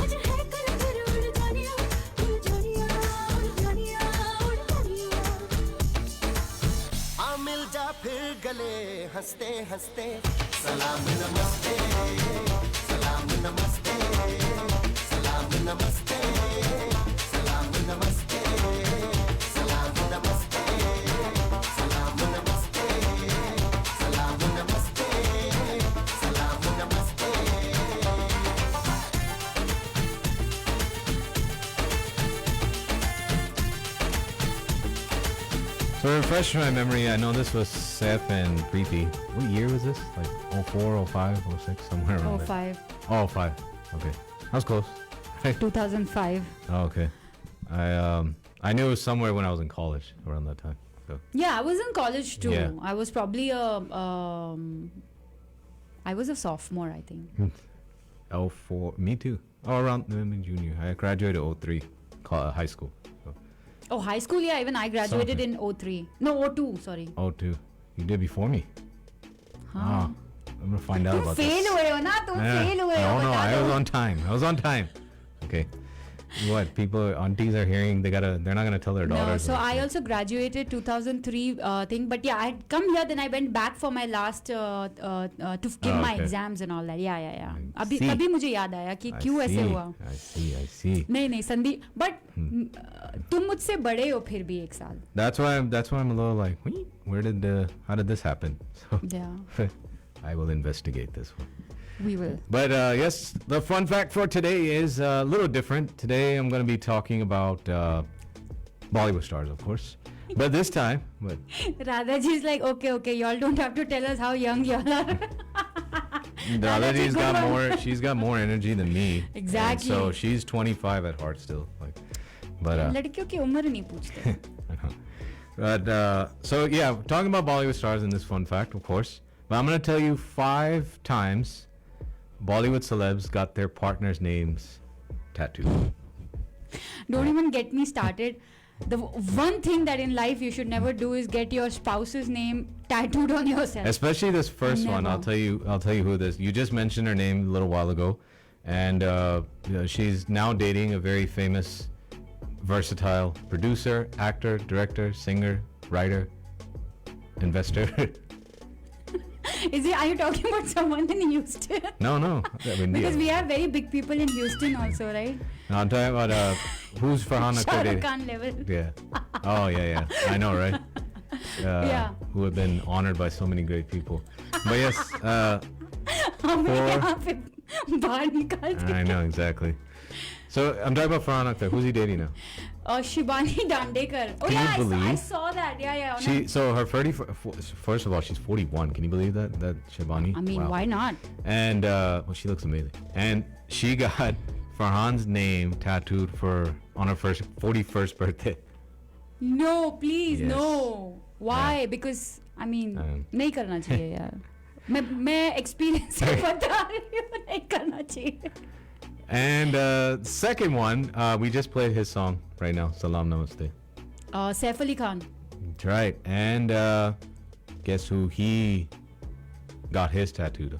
आज है कल फिर उड़ जानिया उड़ जानिया उड़ जानिया उड़ जानिया आ मिल जा फिर गले हंसते हंसते Salam namaste, salam namaste, salam namaste, salam namaste, salam namaste, salam namaste, salam namaste, salam namaste. So refresh my memory, I know this was Seth and Preeti. What year was this? Like 04, 05, 06, somewhere around 05. there. 05. Okay. I was close. 2005. Oh, okay. I knew it was somewhere when I was in college around that time. So. Yeah, I was in college too. Yeah. I was probably I was a sophomore, I think. 04. Me too. Oh, around junior. I graduated 03, high school. So. Oh, high school, yeah. Even I graduated in 03. No, 02, sorry. 02. You did before me. Huh. Ah, I'm gonna find out about this. Fail हुए हो ना तुम fail हुए हो No, I was on time. Okay. What people aunties are hearing, they're not gonna tell their daughters. No, so I also graduated 2003 thing, but yeah, I had come here, then I went back for my last to give my exams and all that. Yeah. अभी तभी मुझे याद आया कि क्यों ऐसे हुआ. I see. नहीं संदीप, but तुम मुझसे बड़े हो फिर भी एक साल. That's why I'm a little like, how did this happen? So, yeah. I will investigate this one. We will. But yes, the fun fact for today is a little different. Today I'm going to be talking about Bollywood stars, of course. But this time, Radhaji's like, okay, y'all don't have to tell us how young y'all are. Radhaji's got more energy than me. Exactly. So she's 25 at heart still. लड़कियों की उम्र नहीं पूछते. But so yeah, talking about Bollywood stars in this fun fact, of course. But I'm going to tell you 5 times Bollywood celebs got their partners' names tattooed. Don't even get me started. The one thing that in life you should never do is get your spouse's name tattooed on yourself. Especially this first one. I'll tell you who this. You just mentioned her name a little while ago, and she's now dating a very famous, versatile producer, actor, director, singer, writer, investor. Are you talking about someone in Houston? No. Because we have very big people in Houston also, right? No, I'm talking about who's Farhan Akhtar dating? Shah Rukh Khan level. Yeah. Oh, yeah. I know, right? Yeah. Who have been honored by so many great people. But yes. I know, exactly. So I'm talking about Farhan Akhtar. Who's he dating now? Shibani Dandekar. Oh, Can yeah, you believe? I saw that. Yeah. So her first of all, she's 41. Can you believe that Shibani? I mean, why not? And she looks amazing. And she got Farhan's name tattooed on her 41st birthday. No, please, yes. No. Why? Because I mean, नहीं करना चाहिए यार. मैं experience से बता रही हूँ, नहीं करना चाहिए. And second one, we just played his song right now, Salam Namaste. Saif Ali Khan. That's right. And guess who he got his tattooed?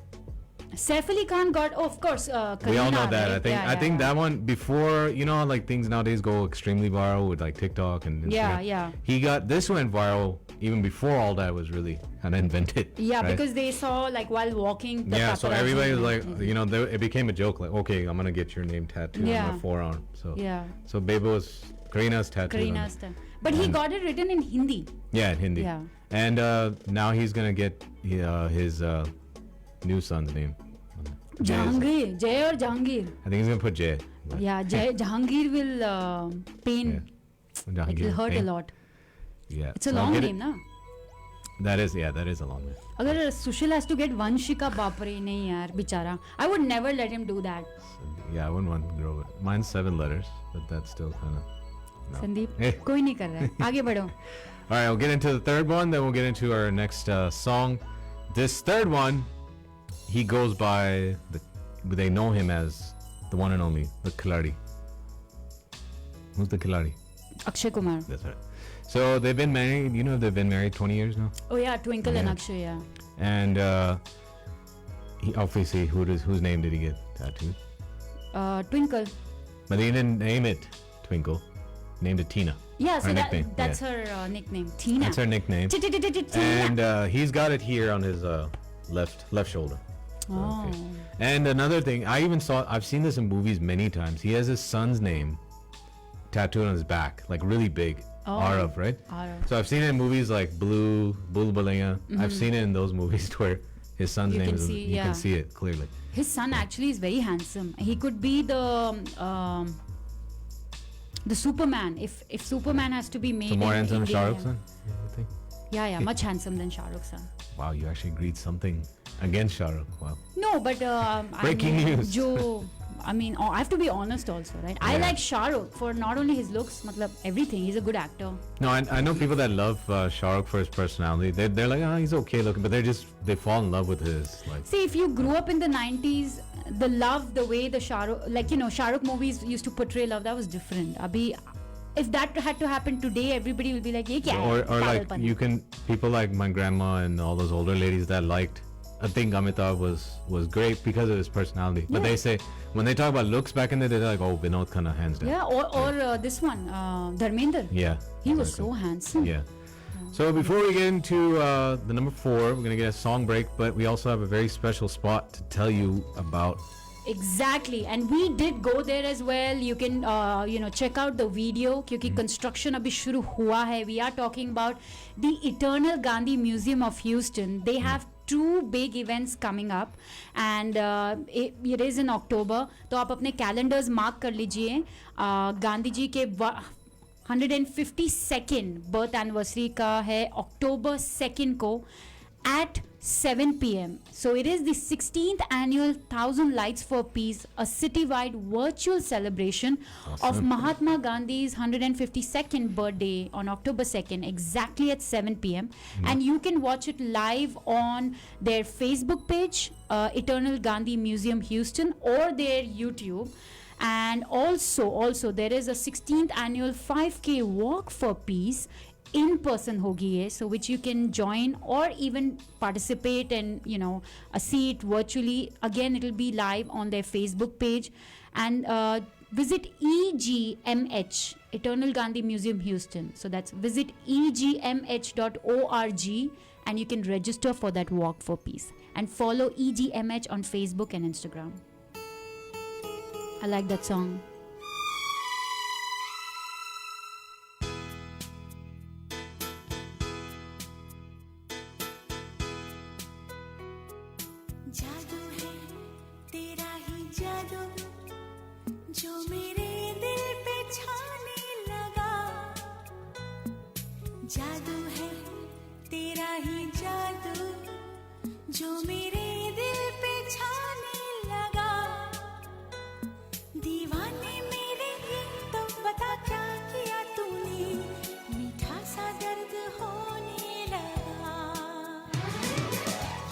Saif Ali Khan got, of course, we all know that. Right? I think that one before, how like things nowadays go extremely viral with like TikTok and Instagram. Yeah. He got this went viral even before all that was really kind of invented. Yeah, right? Because they saw like while walking. So everybody was like, it became a joke. Like, okay, I'm gonna get your name tattooed on my forearm. So So Karina's tattooed. But he got it written in Hindi. Yeah, in Hindi. Yeah. And now he's gonna get his new son's name? Jahangir. Jay or Jahangir? I think he's gonna put Jay. Yeah, Jahangir will pain. Yeah. It will hurt a lot. Yeah. It's a long name, na? That is a long name. Agar Sushil has to get Vanshika, baapre, nahi yaar, bichara. I would never let him do that. Yeah, I wouldn't want to grow it. Mine's 7 letters, but that's still kind of... No. Sandeep, koi nahi kar raha hai. Aage badho. All right, we'll get into the third one, then we'll get into our next song. This third one, he goes by, they know him as the one and only, the Khiladi. Who's the Khiladi? Akshay Kumar. That's right. So they've been married, they've been married 20 years now. Oh yeah, Twinkle and Akshay, yeah. And he obviously, whose name did he get tattooed? Twinkle. But they didn't name it Twinkle. Named it Tina. Yeah, so nickname. That's her nickname. Tina. That's her nickname. And he's got it here on his left shoulder. Oh. Okay. And another thing, I've seen this in movies many times. He has his son's name tattooed on his back, like really big. Arav, right? Arav. So I've seen it in movies like Bul Bulaiya. Mm-hmm. I've seen it in those movies where his son's name is. You can see it clearly. His son actually is very handsome. He could be the Superman. If Superman has to be made. So more handsome than Shah India. Rukh's son? Yeah, much handsome than Shah Rukh's son. Wow, you actually agreed something against Shah Rukh. Wow. No, but Breaking news. I have to be honest also, right? I like Shah Rukh for not only his looks, everything. He's a good actor. No, I know people that love Shah Rukh for his personality. They're like, he's okay looking, but they fall in love with his like. See, if you grew up in the 90s, the way the Shah Rukh, Shah Rukh movies used to portray love, that was different. Abhi, if that had to happen today, everybody will be like, ye kya hai? Or like people like my grandma and all those older ladies that liked. I think Amitabh was great because of his personality. But they say, when they talk about looks back in the day, they're like, oh, Vinod Khanna, hands down. Yeah, or this one, Dharmender. Yeah. He was so handsome. Yeah. So before we get into the number 4, we're going to get a song break, but we also have a very special spot to tell you about. Exactly, and we did go there as well. You can check out the video because construction abhi shuru hua hai. We are talking about the Eternal Gandhi Museum of Houston. They have 2 big events coming up and it is in October. तो आप अपने calendars mark कर लीजिए. गांधी जी के 152nd birth anniversary का है October 2nd को at 7 p.m. So it is the 16th annual 1000 Lights for Peace, a citywide virtual celebration of Mahatma Gandhi's 152nd birthday on October 2nd, exactly at 7 p.m. And you can watch it live on their Facebook page, Eternal Gandhi Museum Houston, or their YouTube. And also there is a 16th annual 5K Walk for Peace in person hogi hai, so which you can join or even participate and see it virtually. Again, it will be live on their Facebook page. And visit EGMH, Eternal Gandhi Museum Houston. So that's visit egmh.org and you can register for that walk for peace and follow EGMH on Facebook and Instagram. I like that song. जादू है तेरा ही जादू जो मेरे दिल पे छाने लगा जादू है तेरा ही जादू जो मेरे दिल पे छाने लगा दीवाने मेरे ही तो बता क्या किया तूने मीठा सा दर्द होने लगा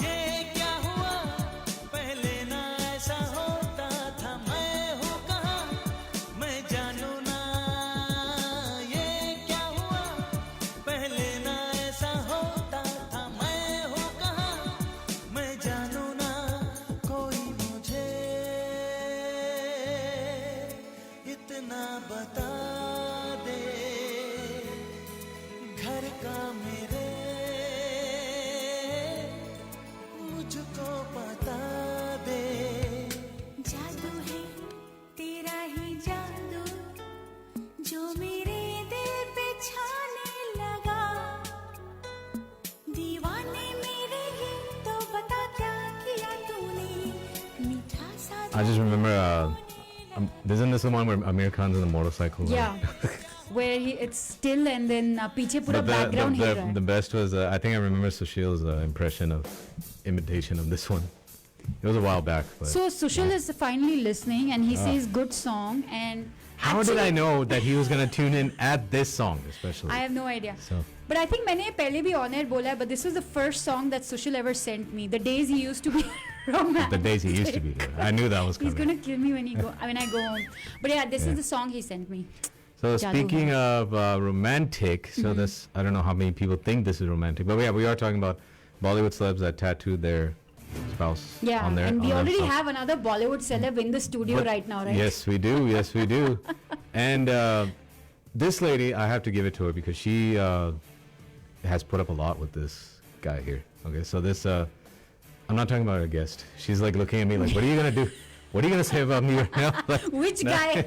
ये क्या हुआ पहले ना ऐसा होता था मैं हूँ कहाँ मैं जानू ना ये क्या हुआ पहले ना ऐसा होता था मैं हूँ कहाँ मैं जानू ना कोई मुझे इतना बता दे घर का मेरे मुझको बता दे जादू है तेरा ही जादू जो मेरे दिल पे छाने लगा दीवाने मेरे ही तो बता क्या किया I just remember, isn't this the one where Amir Khan's on the motorcycle? Yeah. Where it's still and then piche pura background here. The best was, I think I remember Sushil's impression of imitation of this one. It was a while back. But, so Sushil is finally listening and he says good song and how did I know that he was going to tune in at this song especially? I have no idea. So. But I think मैंने पहले भी on air बोला है, but this was the first song that Sushil ever sent me. The days he used to be romantic. The days he used to be there. I knew that was coming. He's gonna kill me when I go home. But yeah, this is the song he sent me. So speaking of romantic, so this, I don't know how many people think this is romantic, but yeah, we are talking about Bollywood celebs that tattooed their spouse on their and we already have another Bollywood celeb in the studio right now, right? Yes, we do. Yes, we do. And this lady, I have to give it to her because she has put up a lot with this guy here. Okay, so this, I'm not talking about our guest. She's like looking at me like, what are you going to do? What are you going to say about me right now? Like, which guy?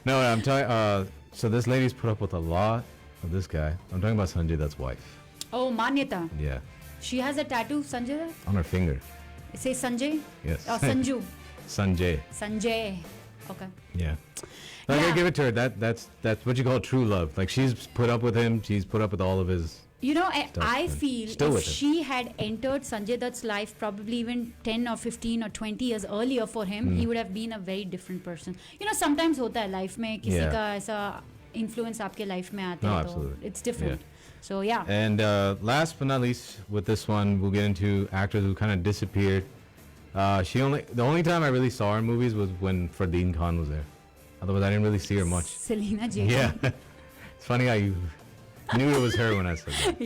No, I'm talking, so this lady's put up with a lot of this guy. I'm talking about Sanjay Dutt's wife. Oh, Manyata. Yeah. She has a tattoo, Sanjay Dutt? On her finger. It says Sanjay? Yes. Oh, Sanju. Sanjay. Sanjay. Okay. Yeah. I gotta give it to her. That's what you call true love. Like she's put up with him. She's put up with all of his. You know, I feel if she had entered Sanjay Dutt's life probably even 10 or 15 or 20 years earlier for him, he would have been a very different person. You know, sometimes hota hai life mein kisi ka aisa influence aapke life mein aate hai, absolutely. It's different. So yeah. And last but not least, with this one, we'll get into actors who kind of disappeared. The only time I really saw her in movies was when Fardeen Khan was there. Otherwise, I didn't really see her much. Selena J. Yeah. It's funny how you knew it was her when I said that.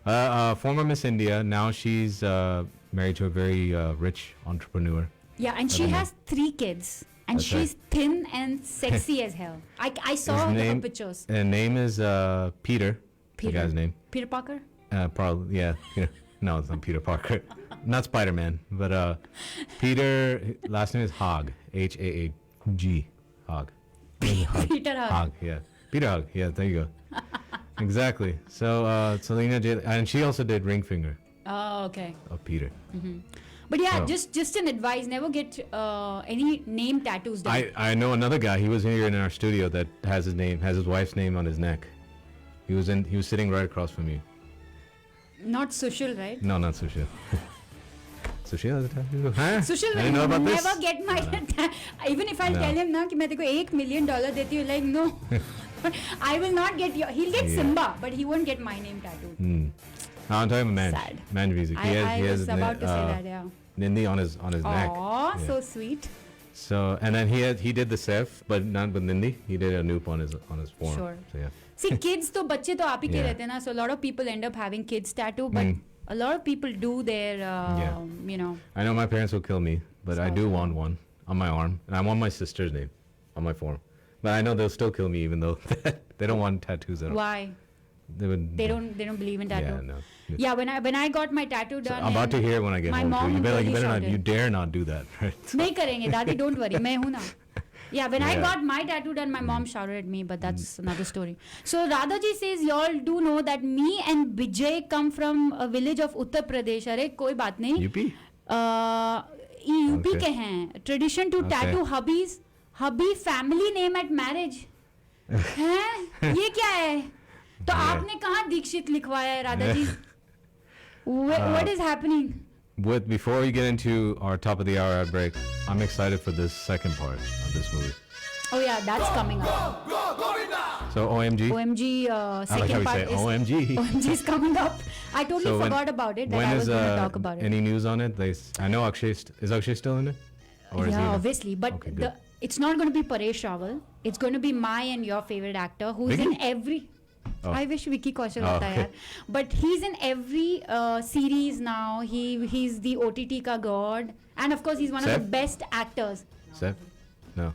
Yeah. Former Miss India. Now she's married to a very rich entrepreneur. Yeah, and she has 3 kids. And That's she's thin and sexy as hell. I saw her pictures. Her name is Peter. The guy's name. Peter Parker? Probably, yeah. No, it's not Peter Parker. Not Spider-Man. But Peter, last name is Haag. H-A-A-G. Haag. Peter Haag. Yeah. Peter Haag. Yeah, there you go. Exactly. So Selena J. And she also did Ring Finger. Oh, okay. Of Peter. Mm-hmm. But yeah, just an advice: never get any name tattoos done. I know another guy. He was here in our studio that has his wife's name on his neck. He was sitting right across from you. Not Sushil, right? No, not Sushil. Sushil has a tattoo? Huh? Sushil will never get my even if I'll tell him na कि मैं तेरे को $1 million देती हूँ, like no, I will not get your. He'll get Simba, but he won't get my name tattooed. I'm talking about Sad. Manj music. I was about to say that, yeah. Nindi on his neck. Aww, so sweet. So and then he did the Sef, but not with Nindi. He did a Noop on his forearm. Sure. So yeah. See, kids तो बच्चे तो आप ही के रहते हैं ना. So a lot of people end up having kids tattoo, but a lot of people do their, you know. I know my parents will kill me, but I do want one on my arm, and I want my sister's name on my forearm. But I know they'll still kill me, even though they don't want tattoos at all. Why? They don't believe in tattoo. Yeah, no. Yeah, when I got my tattoo done. So I'm about to hear when I get home too. You better not. You dare not do that. Right? नहीं करेंगे, Daddy. Don't worry, मैं हूँ ना. Yeah, when I got my tattoo done, my mom shouted at me, but that's another story. So Radhaji says, y'all do know that me and Vijay come from a village of Uttar Pradesh. अरे कोई बात नहीं. UP? UP के हैं. Tradition to tattoo hubby family name at marriage. हैं? ये क्या है? तो आपने कहाँ दीक्षित लिखवाया है, Radhaji? What is happening? Before we get into our top of the hour ad break, I'm excited for this second part of this movie. Oh yeah, that's coming up. So OMG. Second part is OMG. OMG is coming up. I totally forgot about it. That I was going to talk about it. Any news on it? I know Akshay is Akshay still in it? Or is he obviously, but it's not going to be Paresh Rawal. It's going to be my and your favorite actor who's in every. I wish Vicky Kaushal hota yaar. But he's in every series now. He's the OTT ka god, and of course he's one of the best actors. Saif? No.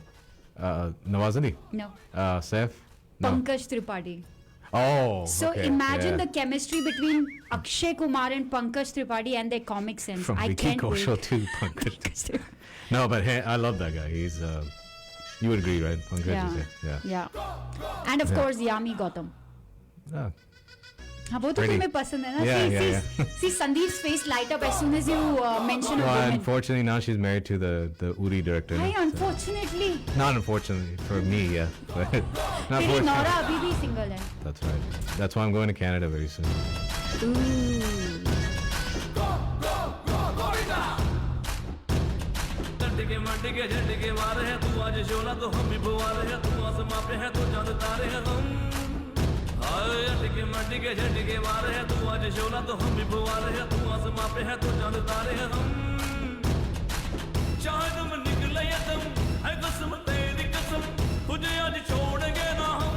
Nawaz Ali? No. Saif? No. Pankaj Tripathi. Oh. So imagine the chemistry between Akshay Kumar and Pankaj Tripathi and their comic sense. From Vicky Kaushal to Pankaj Tripathi. No, but hey, I love that guy. He's you would agree, right? Pankaj is yeah. And of course Yami Gautam. हाँ वो तो Pretty. तुम्हें पसंद है ना. Yeah. See Sandeep's face light up as soon as you mention a Well, woman. unfortunately, now she's married to the Uri director. Hi, so- unfortunately. Not unfortunately for me, yeah. But not तेरी fortunately. Naura अभी भी single है. That's right. That's why I'm going to Canada very soon. के मंडी के झंडे के मारे हैं तू आज शोला तो हम भी बुआरे हैं तू आसमां पे है तो चांद तारे हैं हम हाय अंडे के मंडी के झंडे के मारे हैं तू आज शोला तो हम भी बुआरे हैं तू आसमां पे है तो चांद तारे हैं हम चाहे तुम निकले या तुम है कसम तेरी कसम तुझे आज छोड़ेंगे ना हम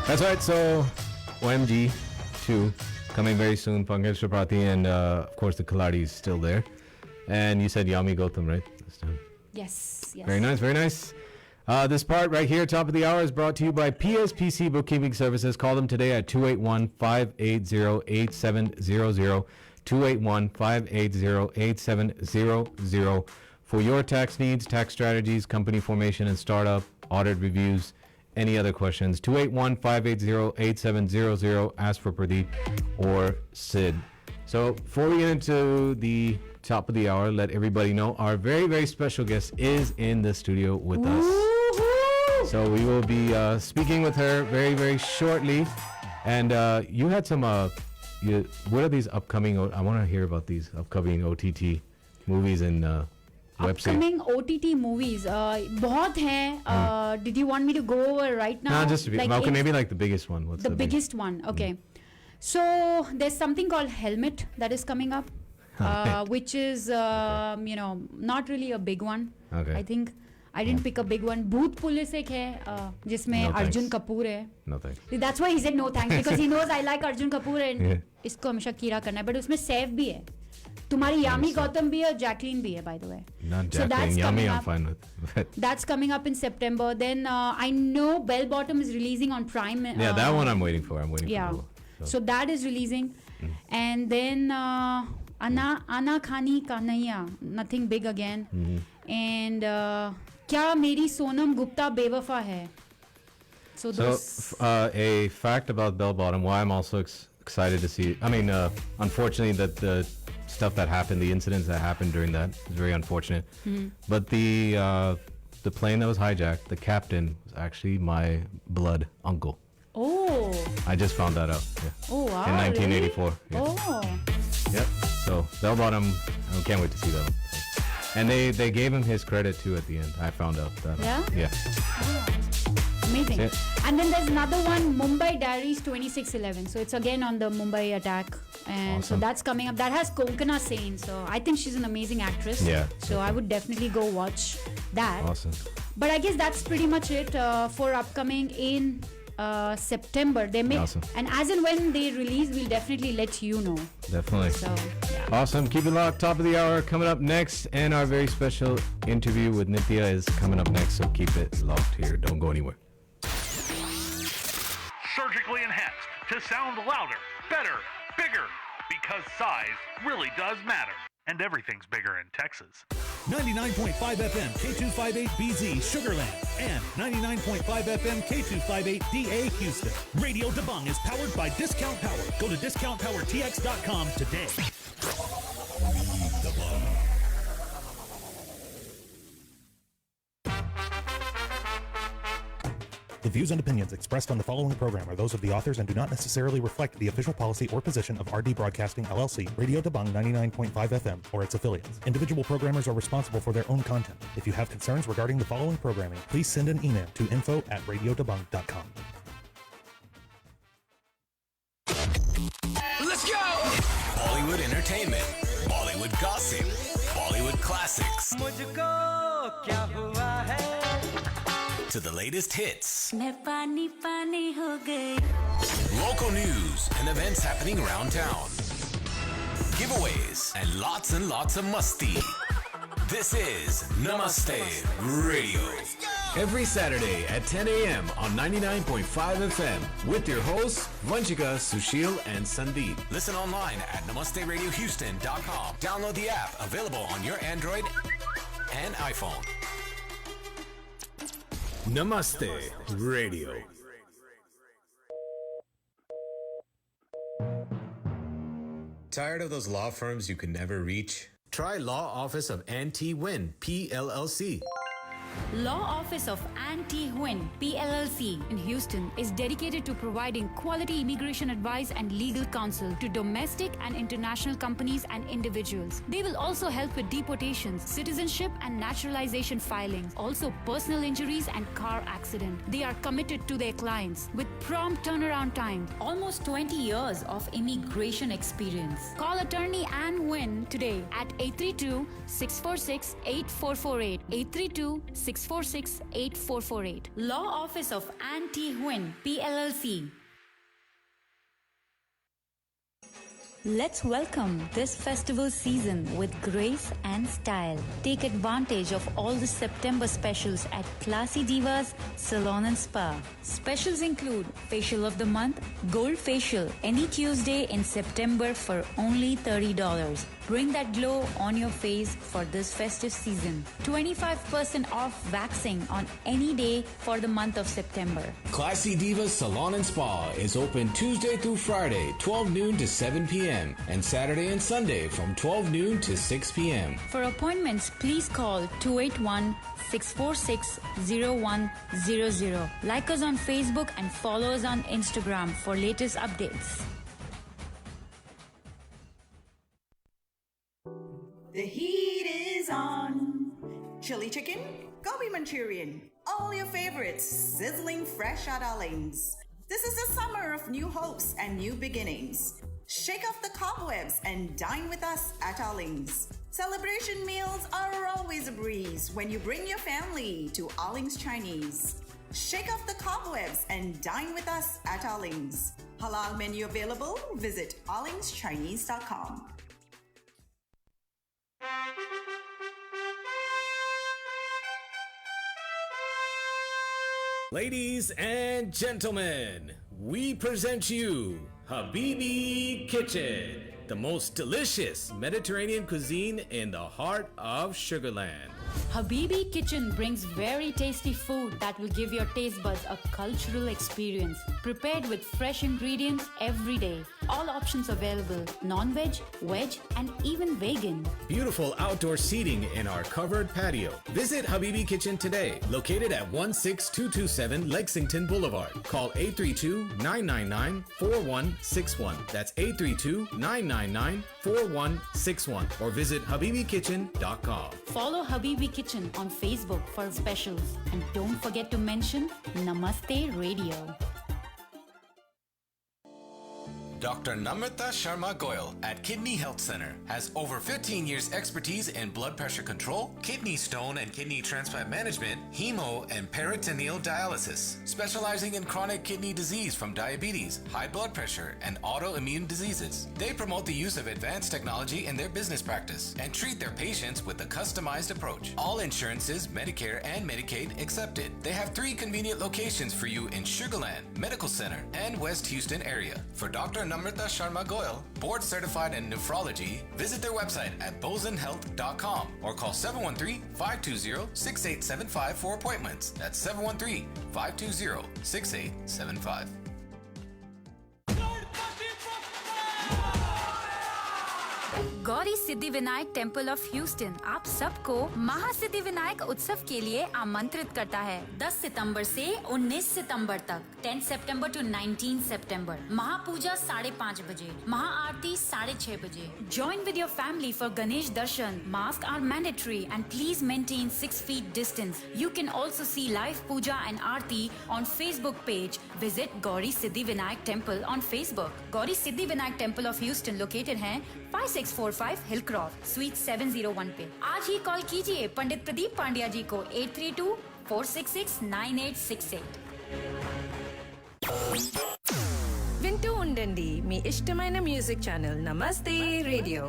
That's right. So, OMG 2 coming very soon. Pankaj Tripathi and of course the Kaladi is still there. And you said Yami Gautam, right? This time. Yes. Very nice. Very nice. This part right here, top of the hour, is brought to you by PSPC Bookkeeping Services. Call them today at 281-580-8700. 281-580-8700 for your tax needs, tax strategies, company formation and startup, audit reviews, any other questions. 281-580-8700. Ask for Pradeep or Sid. So before we get into the top of the hour, let everybody know our very, very special guest is in the studio with us. So we will be speaking with her very, very shortly. And you had some, what are these upcoming, I want to hear about these upcoming OTT movies and web series. Upcoming OTT movies, बहुत हैं. Did you want me to go over right now? No, just okay, maybe like the biggest one. What's the biggest one? Okay. So there's something called Helmet that is coming up, which is not really a big one. Okay. I think I didn't pick a big one. Bhoot Police एक है जिसमें अर्जुन कपूर है. No thanks. That's why he said no thanks because he knows I like Arjun Kapoor and इसको हमेशा कीड़ा करना है. But उसमें सैफ भी है. तुम्हारी यामी गौतम भी है और जैकलीन भी है, by the way. Not Jacqueline. Yami I'm fine with. That's coming up in September. Then I know Bell Bottom is releasing on Prime. Yeah, that one I'm waiting for. I'm waiting for. So that is releasing. And then Ana Khani Kanhaiya, nothing big again. And क्या मेरी सोनम गुप्ता बेवफा है. So a fact about Bell Bottom, why I'm also excited to see, I mean, unfortunately that the stuff that happened, the incidents that happened during that is very unfortunate. But the plane that was hijacked, the captain was actually my blood uncle. Oh. I just found that out. Yeah. Oh wow. In 1984. Really? Yeah. Oh. Yep. So Bell Bottom, I can't wait to see that one. And they gave him his credit too at the end. I found out that. Yeah? Yeah. Oh. Amazing. Yeah. And then there's another one, Mumbai Diaries 2611. So it's again on the Mumbai attack. And so that's coming up. That has Konkana Sain. So I think she's an amazing actress. Yeah. So I would definitely go watch that. Awesome. But I guess that's pretty much it for upcoming in September. They may, awesome. And as and when they release, we'll definitely let you know. Definitely. So, yeah. Awesome. Keep it locked. Top of the hour coming up next. And our very special interview with Nithya is coming up next. So keep it locked here. Don't go anywhere. Surgically enhanced to sound louder, better, bigger, because size really does matter. And everything's bigger in Texas. 99.5 FM K258BZ Sugarland and 99.5 FM K258DA Houston. Radio Debung is powered by Discount Power. Go to discountpowertx.com today. The views and opinions expressed on the following program are those of the authors and do not necessarily reflect the official policy or position of RD Broadcasting LLC, Radio Debung 99.5 FM, or its affiliates. Individual programmers are responsible for their own content. If you have concerns regarding the following programming, please send an email to info@radiodebung.com. Let's go! Bollywood entertainment. Bollywood gossip, Bollywood classics, मुझको क्या हुआ है to the latest hits, मैं पानी पानी हो गई. local news and events happening around town, giveaways, and lots of masti. This is Namaste Radio. Every Saturday at 10 a.m. on 99.5 FM with your hosts, Vanchika, Sushil, and Sandeep. Listen online at namasteradiohouston.com. Download the app, available on your Android and iPhone. Namaste Radio. Tired of those law firms you can never reach? Try Law Office of N.T. Wynn, PLLC. Law Office of T. Huyn, PLLC in Houston is dedicated to providing quality immigration advice and legal counsel to domestic and international companies and individuals. They will also help with deportations, citizenship and naturalization filings, also personal injuries and car accident. They are committed to their clients with prompt turnaround time. Almost 20 years of immigration experience. Call attorney Ann Nguyen today at 832-646-8448. 832-646-8448. Law Office of T. Huyn, PLLC. Let's welcome this festival season with grace and style. Take advantage of all the September specials at Classy Divas Salon and Spa. Specials include facial of the month, gold facial any Tuesday in September for only $30. Bring that glow on your face for this festive season. 25% off waxing on any day for the month of September. Classy Divas Salon and Spa is open Tuesday through Friday, 12 noon to 7 p.m. and Saturday and Sunday from 12 noon to 6 p.m. For appointments, please call 281-646-0100. Like us on Facebook and follow us on Instagram for latest updates. The heat is on. Chili chicken, gobi Manchurian, all your favorites, sizzling fresh out our lanes. This is the summer of new hopes and new beginnings. Shake off the cobwebs and dine with us at our lanes. Celebration meals are always a breeze when you bring your family to Arling's Chinese. Shake off the cobwebs and dine with us at Arling's. Halal menu available. Visit arlingschinese.com. Ladies and gentlemen, we present you Habibi Kitchen, the most delicious Mediterranean cuisine in the heart of Sugarland. Habibi Kitchen brings very tasty food that will give your taste buds a cultural experience. Prepared with fresh ingredients every day. All options available: non-veg, veg, and even vegan. Beautiful outdoor seating in our covered patio. Visit Habibi Kitchen today, located at 16227 Lexington Boulevard. Call 832-999-4161. That's 832-999-4161. Or visit habibikitchen.com. Follow Habibi Kitchen on Facebook for specials. And don't forget to mention Namaste Radio. Dr. Namrata Sharma Goyal at Kidney Health Center has over 15 years expertise in blood pressure control, kidney stone and kidney transplant management, hemo and peritoneal dialysis, specializing in chronic kidney disease from diabetes, high blood pressure, and autoimmune diseases. They promote the use of advanced technology in their business practice and treat their patients with a customized approach. All insurances, Medicare and Medicaid accepted. They have 3 convenient locations for you in Sugarland, Medical Center, and West Houston area. For Dr. Namrata Sharma Goyal, board certified in nephrology, visit their website at bozenhealth.com or call 713-520-6875 for appointments. That's 713-520-6875. Gauri Siddhi Vinayak temple of Houston आप सबको महासिद्धि विनायक उत्सव के लिए आमंत्रित करता है 10 सितंबर से 19 सितंबर तक 10 सितंबर to 19 सितंबर महापूजा 5:30 बजे, महाआरती 6:30 बजे. Join with your family for Ganesh Darshan. Masks are mandatory and please maintain 6 feet distance. You can also see live puja and aarti on Facebook page. Visit Gauri Siddhi Vinayak Temple on Facebook. Gauri Siddhi Vinayak Temple of Houston located है 5645 345 Hillcroft, Suite 701 पे। आज ही call कीजिए पंडित प्रदीप पांड्या जी को 832-466-9868। వింటూ ఉండండి మీ ఇష్టమైన music channel నమస్తే radio.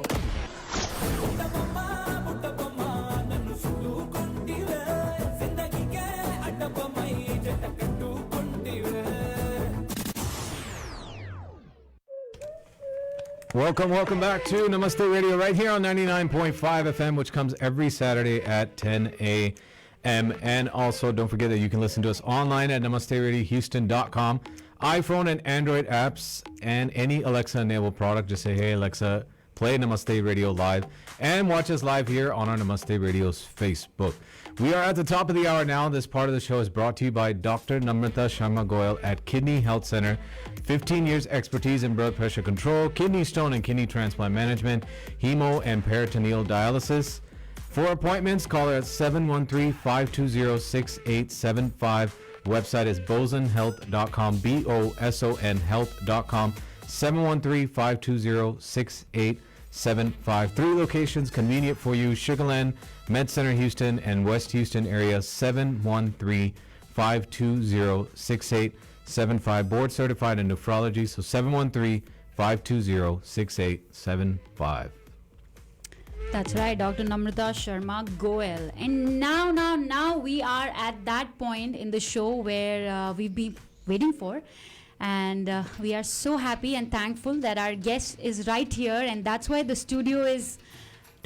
Welcome back to Namaste Radio right here on 99.5 FM, which comes every Saturday at 10 a.m. And also, don't forget that you can listen to us online at namasteradiohouston.com. iPhone and Android apps and any Alexa-enabled product. Just say, hey, Alexa, play Namaste Radio live. And watch us live here on our Namaste Radio's Facebook. We are at the top of the hour now. This part of the show is brought to you by Dr. Namrata Sharma Goyal at Kidney Health Center. 15 years expertise in blood pressure control, kidney stone and kidney transplant management, hemo and peritoneal dialysis. For appointments, call her at 713-520-6875. Website is bosonhealth.com, BOSON health.com, 713-520-6875. 3 locations convenient for you: Sugar Land, Med Center Houston, and West Houston area. 713-520-6875. Board certified in nephrology, so 713-520-6875. That's right, Dr. Namrata Sharma Goel. And now we are at that point in the show where we've been waiting for. And we are so happy and thankful that our guest is right here. And that's why the studio is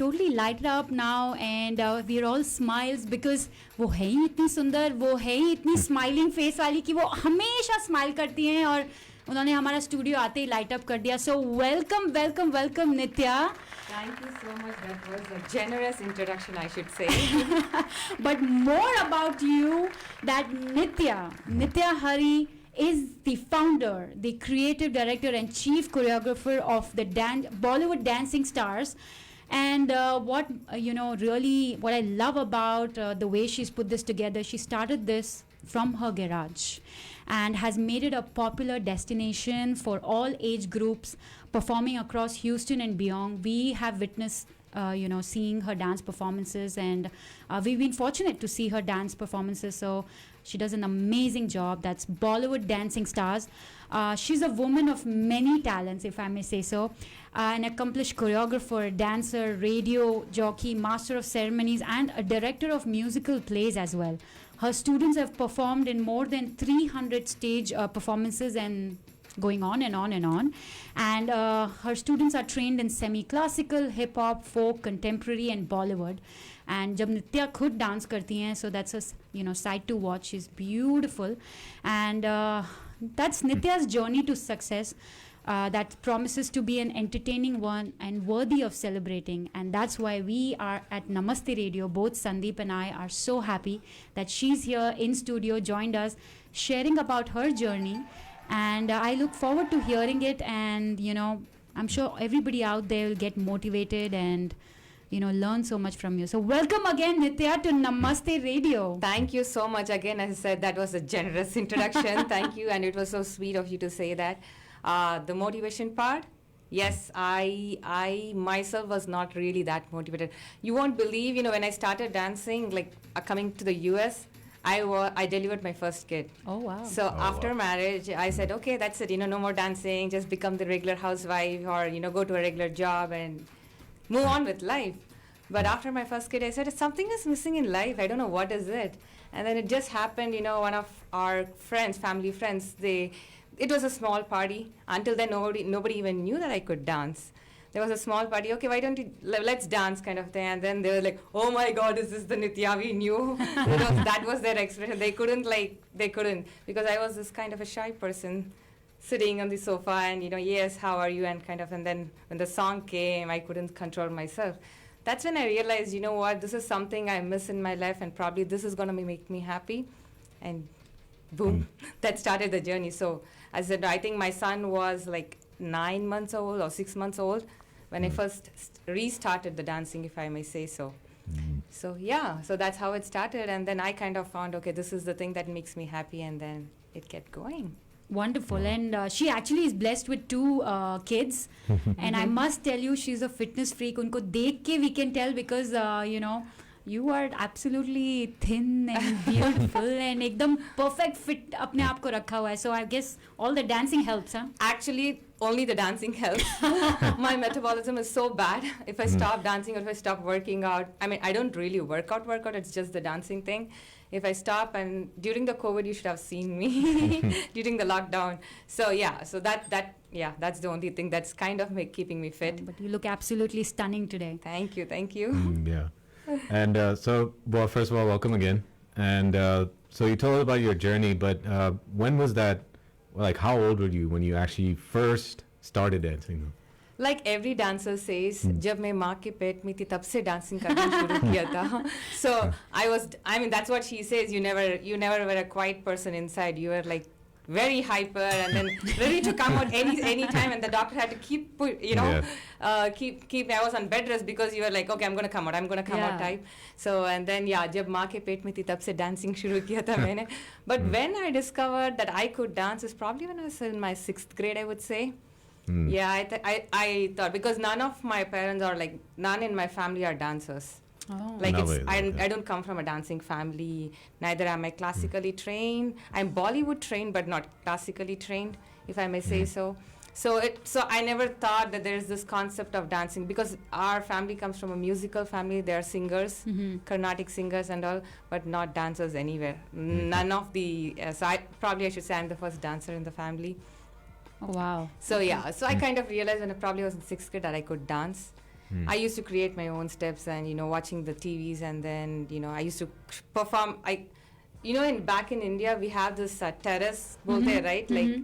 totally lighted up now. And we're all smiles because वो है ही इतनी सुंदर, वो है ही इतनी smiling face वाली कि वो हमेशा smile करती हैं और उन्होंने हमारा स्टूडियो आते ही लाइट अप कर दिया. So welcome Nitya. Thank you so much. That was a generous introduction, I should say. But more about you, that Nitya Hari is the founder, the creative director and chief choreographer of the Bollywood Dancing Stars. And what I love about the way she's put this together, she started this from her garage and has made it a popular destination for all age groups, performing across Houston and beyond. We have witnessed seeing her dance performances, and we've been fortunate to see her dance performances. So she does an amazing job. That's Bollywood Dancing Stars. She's a woman of many talents, if I may say so. An accomplished choreographer, dancer, radio jockey, master of ceremonies, and a director of musical plays as well. Her students have performed in more than 300 stage performances and going on and on and on. And her students are trained in semi-classical, hip-hop, folk, contemporary and Bollywood. And जब नित्या खुद dance करती हैं, so that's a sight to watch. She's beautiful. And that's Nitya's journey to success. That promises to be an entertaining one and worthy of celebrating. And that's why we are at Namaste Radio. Both Sandeep and I are so happy that she's here in studio, joined us, sharing about her journey. And I look forward to hearing it. And, I'm sure everybody out there will get motivated and, learn so much from you. So welcome again, Nitya, to Namaste Radio. Thank you so much. Again, as I said, that was a generous introduction. Thank you. And it was so sweet of you to say that. The motivation part, yes, I myself was not really that motivated. You won't believe, when I started dancing, like coming to the US, I delivered my first kid. Oh, wow. So after marriage, I said, okay, that's it, no more dancing, just become the regular housewife or, go to a regular job and move on with life. But after my first kid, I said, something is missing in life. I don't know what is it. And then it just happened, one of our friends, family friends, it was a small party. Until then, nobody even knew that I could dance. There was a small party. Okay, why don't you, let's dance kind of thing. And then they were like, oh my God, is this the Nitya we knew? That was their expression. They couldn't, because I was this kind of a shy person sitting on the sofa and, yes, how are you? And then when the song came, I couldn't control myself. That's when I realized, what, this is something I miss in my life and probably this is going to make me happy. And boom, that started the journey. So I said, I think my son was like 9 months old or 6 months old when I first restarted the dancing, if I may say so. So yeah, so that's how it started. And then I kind of found, okay, this is the thing that makes me happy. And then it kept going. Wonderful. And she actually is blessed with 2 kids. And I must tell you, she's a fitness freak. Unko dekh ke we can tell because, you are absolutely thin and beautiful and ekdam perfect fit apne aap ko rakha hua hai. So I guess all the dancing helps, huh? Actually, only the dancing helps. My metabolism is so bad. If I stop dancing or if I stop working out, I mean, I don't really work out, it's just the dancing thing. If I stop, and during the COVID, you should have seen me during the lockdown. So yeah, that's the only thing that's kind of keeping me fit. But you look absolutely stunning today. Thank you. Yeah. And well, first of all, welcome again. And so you told us about your journey, but when was that? Like, how old were you when you actually first started dancing? Like every dancer says, जब मैं माँ के पेट में थी तब से dancing करना शुरू किया था. So that's what she says. You never were a quiet person inside. You were like very hyper and then ready to come out any time, and the doctor had to keep keep. I was on bed rest because you were like, okay, I'm gonna come out type. So and then जब माँ के पेट में थी तब से dancing शुरू किया था मैंने. But when I discovered that I could dance is probably when I was in my 6th grade, I would say. Yeah, I thought, because none of my parents are like, none in my family are dancers. Oh. Like I don't come from a dancing family. Neither am I classically trained. I'm Bollywood trained, but not classically trained, if I may say so. So I never thought that there's this concept of dancing, because our family comes from a musical family. They are singers, Carnatic singers and all, but not dancers anywhere. None of the. So I should say I'm the first dancer in the family. Oh, wow. So so I kind of realized when I probably was in 6th grade that I could dance. I used to create my own steps and, watching the TVs, and then, I used to perform. Back in India, we have this terrace, bolte, right? Like,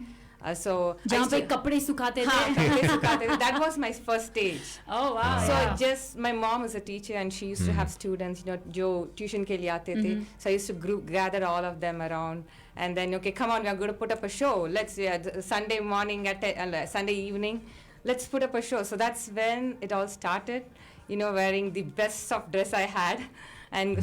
so जहाँ पे कपड़े सुखाते थे. That was my first stage. Oh wow. So just my mom is a teacher, and she used to have students, जो tuition के लिए आते थे. So I used to gather all of them around, and then come on, we are going to put up a show. Let's Sunday morning Sunday evening, let's put up a show. So that's when it all started. Wearing the best soft dress I had. And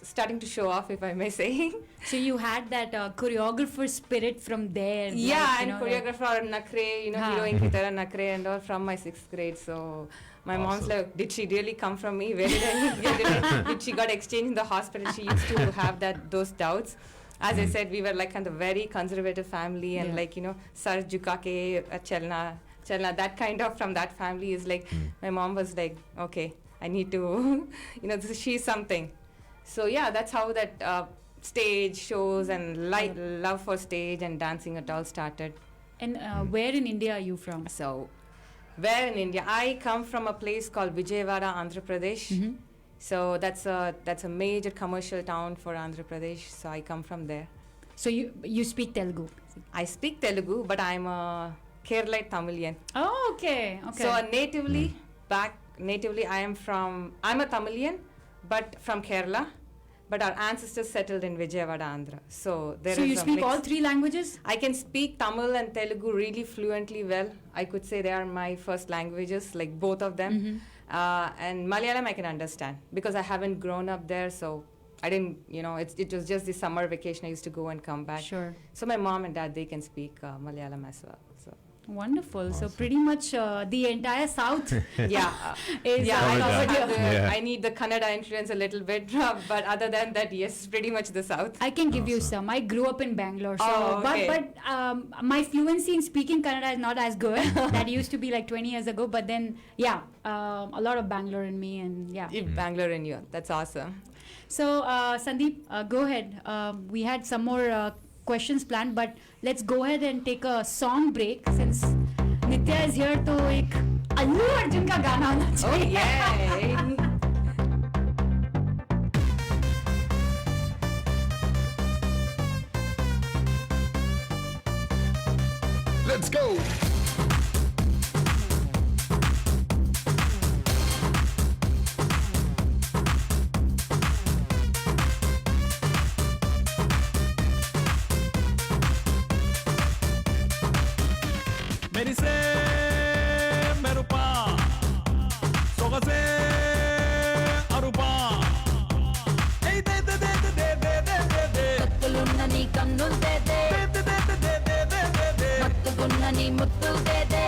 starting to show off, if I may say. So you had that choreographer spirit from there. Yeah, and choreographer Nakre, heroine ki tarah Nakre and all from my 6th grade. So my mom's like, did she really come from me? Where did I get it? Did she got exchanged in the hospital? She used to have those doubts. As I said, we were like kind of very conservative family, and sar jhuka ke chalna, that kind of from that family is like, my mom was like, okay, I need to, she's something. So yeah, that's how that stage shows and love for stage and dancing, it all started. And where in India are you from? So, where in India? I come from a place called Vijayawada, Andhra Pradesh. So that's a major commercial town for Andhra Pradesh. So I come from there. So you speak Telugu? I speak Telugu, but I'm a Keralite Tamilian. Oh, okay. So natively I'm a Tamilian, but from Kerala. But our ancestors settled in Vijayawada, Andhra. So you speak all 3 languages? I can speak Tamil and Telugu really fluently well. I could say they are my first languages, like both of them. And Malayalam I can understand because I haven't grown up there, so I didn't, it was just the summer vacation I used to go and come back. Sure. So my mom and dad, they can speak Malayalam as well. So. Wonderful. Awesome. So pretty much the entire South I need the Kannada influence a little bit, but other than that, yes, pretty much the South. I can give you some. I grew up in Bangalore, so but my fluency in speaking Kannada is not as good. That used to be like 20 years ago, but then a lot of Bangalore in me, and Bangalore in you. That's awesome. So Sandeep, go ahead. We had some more questions planned, but let's go ahead and take a song break since Nitya is here. तो एक Allu Arjun का गाना होना चाहिए. Let's go. नी मुत्तू दे दे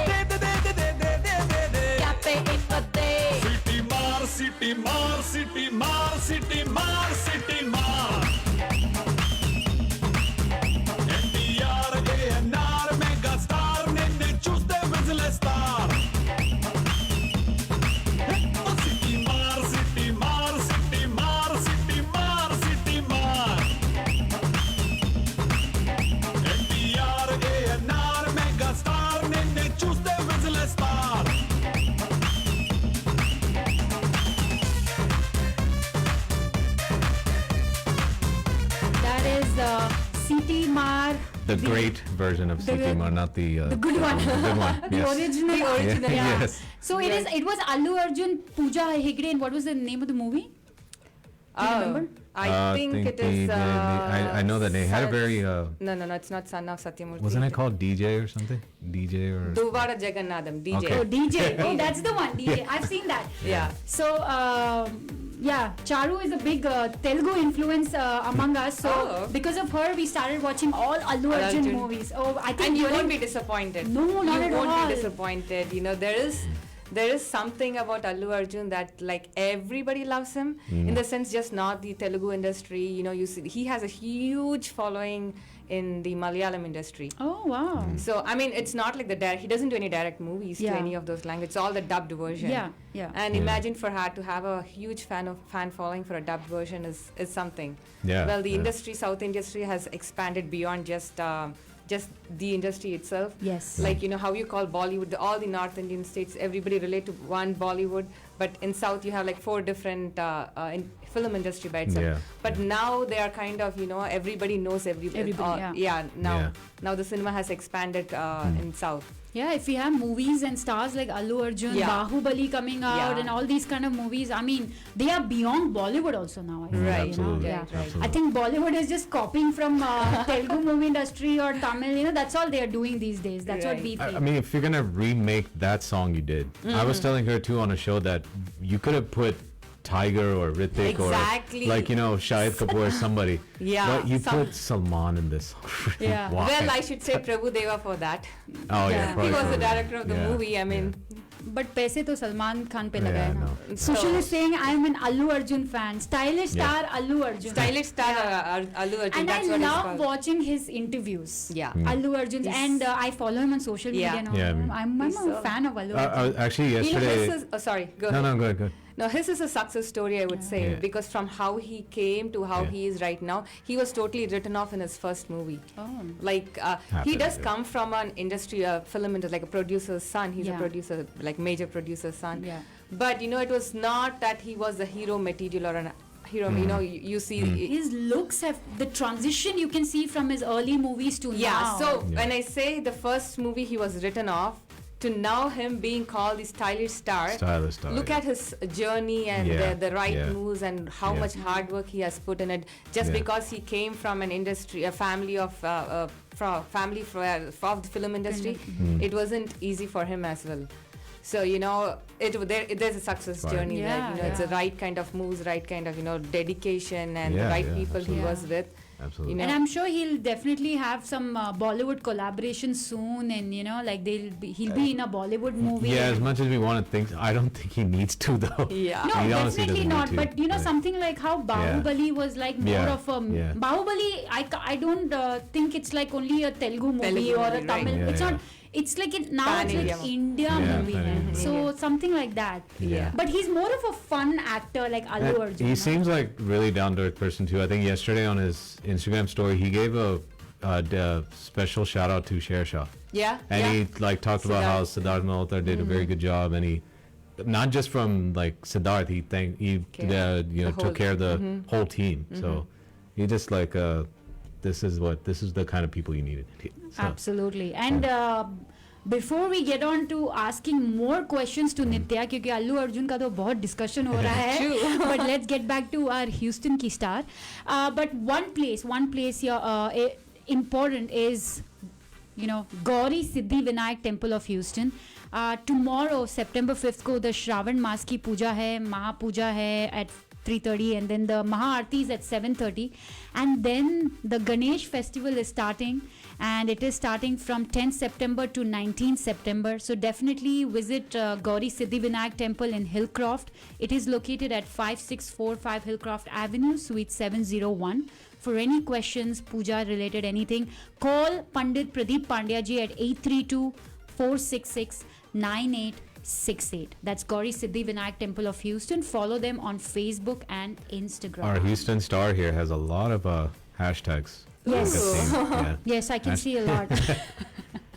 क्या पे एक दे city मार सिटी मार सिटी मार सिटी मार सिटी मार NTR ANR mega star నిన్ను చూస్తే విజిలేస్తారు సిటీ మార్ సిటీ మార్ సిటీ మార్ సిటీ మార్ సిటీ మార్ NTR ANR mega star నిన్ను చూస్తే విజిలేస్తారు That is CT Mar. The great version of City Mar, not the good one. The good one. The Yes. original. The original, Yeah. yes. So it was Allu Arjun, Pooja Hegde, and what was the name of the movie? Do you remember? I think it they is. did. I know that they had a very. No, it's not Son of Satyamurthy. Wasn't it called DJ or something? DJ or. Duvara Jagannadam, DJ. Okay. Oh, DJ. Oh, that's the one. DJ. I've seen that. Yeah. So, yeah, Charu is a big Telugu influence among us. So, because of her, we started watching all Allu Arjun movies. Oh, I think And you won't be disappointed. No, not you at won't all. be disappointed. You know, there is something about Allu Arjun that like everybody loves him. In the sense, just not the Telugu industry. You know, you see, he has a huge following in the Malayalam industry. Oh wow! So I mean, it's not like he doesn't do any direct movies to Yeah. any of those languages. It's all the dubbed version. Yeah. And imagine for her to have a huge fan following for a dubbed version is something. Yeah, Well, the yeah. industry, South industry, has expanded beyond just the industry itself. Yes. Like, you know, how you call Bollywood, all the North Indian states, everybody relate to one Bollywood. But in South, you have like 4 different film industry by itself. Yeah. But now they are kind of, you know, everybody knows everybody. Now the cinema has expanded in South. Yeah, if we have movies and stars like Allu Arjun, Yeah. Bahubali coming out, Yeah. and all these kind of movies, I mean, they are beyond Bollywood also now. I feel, Right. you know? Absolutely. Yeah. Absolutely. I think Bollywood is just copying from Telugu movie industry or Tamil. You know, that's all they are doing these days. That's what we feel. I mean, if you're gonna remake that song you did, I was telling her too on a show that you could have put Tiger or Ritik Exactly. or like, you know, Shahid Kapoor or somebody. Yeah, But you some- put Salman in this. Yeah. Why? Well, I should say Prabhu Deva for that. Oh yeah, He probably was the for- director of the yeah. movie. I mean, But पैसे तो सलमान खान पे Yeah, लगाए ना. no. Sushil is saying I am an Allu Arjun fan. Stylish Yeah. star Allu Arjun. stylish star Allu Arjun. And That's I what love it's called. watching his interviews. Yeah. Allu Arjun's, He's- and I follow him on social media. Yeah. Now. Yeah, I mean- I'm He's a so- fan of Allu Arjun. Actually, You know, yesterday. his is, sorry, go No, ahead. no, good. No, his is a success story, I would say, Yeah. because from how he came to how Yeah. he is right now, he was totally written off in his first movie. Oh. Like, he Happens, does yeah. come from an industry, film industry, like a producer's son. He's a Yeah. producer, like major producer's son. Yeah. But, you know, it was not that he was a hero material or an hero, you know, you see... His looks have the transition you can see from his early movies to Yeah, now. so when I say the first movie he was written off, to now him being called the stylish star, Stylish star, look yeah. at his journey and Yeah, the right yeah. moves and how Yeah. much hard work he has put in it. Just Yeah. because he came from an industry, a family of of the film industry, it wasn't easy for him as well. So, you know, there's a success Right. journey. Yeah, like, you know, it's the yeah. right kind of moves, right kind of, you know, dedication and the Yeah, right yeah, people he absolutely. was with. Absolutely. You know, and I'm sure he'll definitely have some Bollywood collaboration soon, and you know, like he'll be in a Bollywood movie. Yeah, as much as we want to think, I don't think he needs to though. Yeah. No, He honestly definitely doesn't not. need to. But you know, Yeah. something like how Bahubali was like more Yeah, of a yeah. Bahubali. I don't think it's like only a Telugu movie Telugu or a movie, right. Tamil. Yeah, it's yeah. not. It's like now it's Pan-India like movie. India Yeah, movie. pan-India. So something like that. Yeah. But he's more of a fun actor like Allu Arjun. He no? seems like really down to earth person too. I think yesterday on his Instagram story, he gave a special shout out to Sher Shah. Yeah. And yeah. he like talked about how Siddharth Malhotra did a very good job, and he not just from like Siddharth, he took care of the whole team. So he just like this is the kind of people you needed. So, Absolutely. And before we get on to asking more questions to Nitya, क्योंकि अल्लू अर्जुन का तो बहुत discussion हो रहा है, but let's get back to our Houston की star. But one place here important is, you know, Gauri Siddhi Vinayak Temple of Houston. Tomorrow, September 5th को the Shravan Maas की पूजा है, महापूजा है at 3:30, and then the Maha Aarti is at 7:30, and then the Ganesh festival is starting, and it is starting from 10th September to 19th September. So definitely visit Gauri Siddhivinayak Temple in Hillcroft. It is located at 5645 Hillcroft Avenue, Suite 701. For any questions, puja related anything, call Pandit Pradeep Pandya ji at 832-466-9868. That's Gauri Siddhivinayak Temple of Houston. Follow them on Facebook and Instagram. Our Houston Star here has a lot of hashtags. Yes. Yeah. Yes, I can see a lot.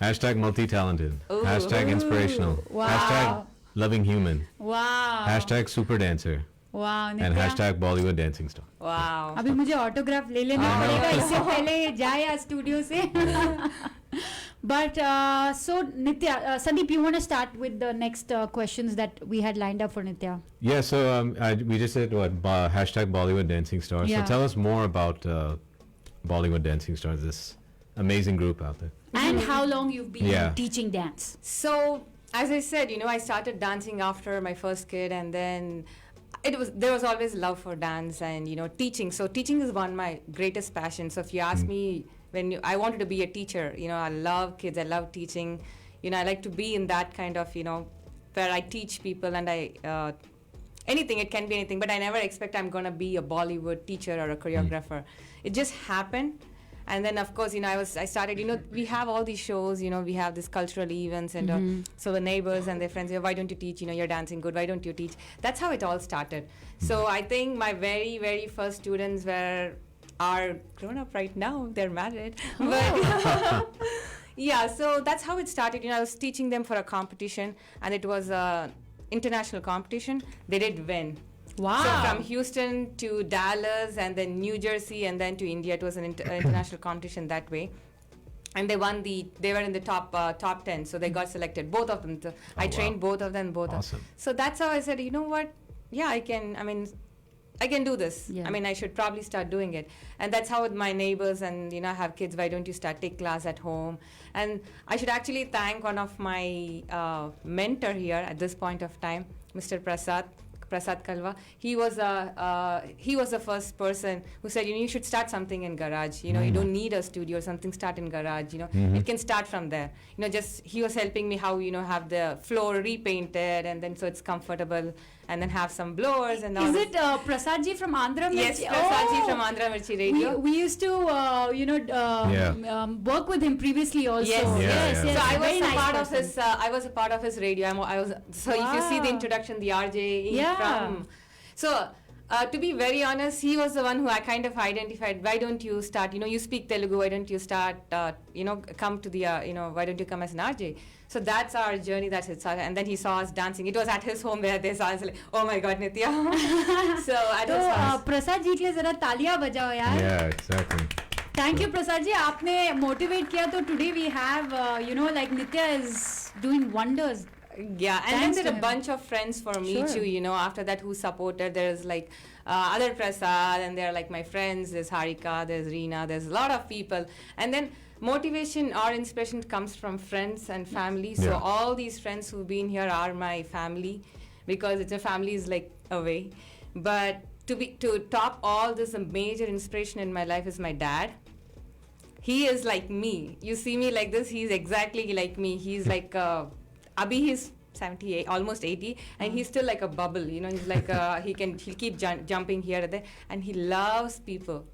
Hashtag multi-talented. Ooh. Hashtag inspirational. Wow. Hashtag loving human. Wow. Hashtag super dancer. Wow. And Nitya? hashtag Bollywood dancing star. Wow. अभी मुझे autograph ले लेना पड़ेगा इससे पहले जाए आज studio से. But so Nitya, Sandeep, you want to start with the next questions that we had lined up for Nitya? Yeah, so we just said hashtag Bollywood dancing star. Yeah. So tell us more about Bollywood dancing stars, this amazing group out there. And how long you've been Yeah. teaching dance? So, as I said, I started dancing after my first kid, and then there was always love for dance and teaching. So teaching is one of my greatest passions. So if you ask me, I wanted to be a teacher, I love kids, I love teaching. I like to be in that kind of where I teach people, and anything, it can be anything, but I never expect I'm going to be a Bollywood teacher or a choreographer. It just happened. And then, of course, I started, we have all these shows, we have these cultural events, and so the neighbors and their friends say, why don't you teach, you're dancing good, why don't you teach? That's how it all started. So I think my very, very first students are grown up right now, they're married. But yeah, so that's how it started. I was teaching them for a competition, and it was an international competition. They did win. Wow. So from Houston to Dallas, and then New Jersey, and then to India. It was an international competition that way. And they won they were in the top 10, so they got selected, both of them. So I trained both of them, Awesome. So that's how I said, you know what? Yeah, I can do this. Yeah. I should probably start doing it. And that's how with my neighbors and, I have kids, why don't you take class at home? And I should actually thank one of my mentor here at this point of time, Mr. Prasad Kalwa. He was the first person who said, you should start something in garage. You don't need a studio or something. Start in garage. It can start from there. Just he was helping me how have the floor repainted, and then so it's comfortable, and then have some blowers and all. Is it Prasad ji from Andhra Mirchi? Yes, Prasad ji from Andhra Mirchi Radio. We used to work with him previously also. Yes. Yes. So I was Very a nice part person. of his. I was a part of his radio. So if you see the introduction, the RJ from. So to be very honest, he was the one who I kind of identified. Why don't you start? You speak Telugu. Why don't you start? Come to the. Why don't you come as an RJ? So that's our journey. That's it. And then he saw us dancing. It was at his home where they saw us. Like, oh my God, Nitya. So at his house. Prasad ji के लिए जरा तालियां बजाओ यार. Yeah, exactly. Thank you, Prasad ji. आपने motivate किया तो today we have like Nitya is doing wonders. Yeah, and Thanks then there to are a him. bunch of friends for me Sure. too, after that who supported. There's like other Prasad, and they're like my friends. There's Harika, there's Reena, there's a lot of people. And then motivation or inspiration comes from friends and family. So Yeah. all these friends who've been here are my family, because it's a family is like away. But to top all this, a major inspiration in my life is my dad. He is like me. You see me like this, he's exactly like me. He's like Abhi, he's 78, almost 80, and he's still like a bubble. He's like he'll keep jumping here and there, and he loves people.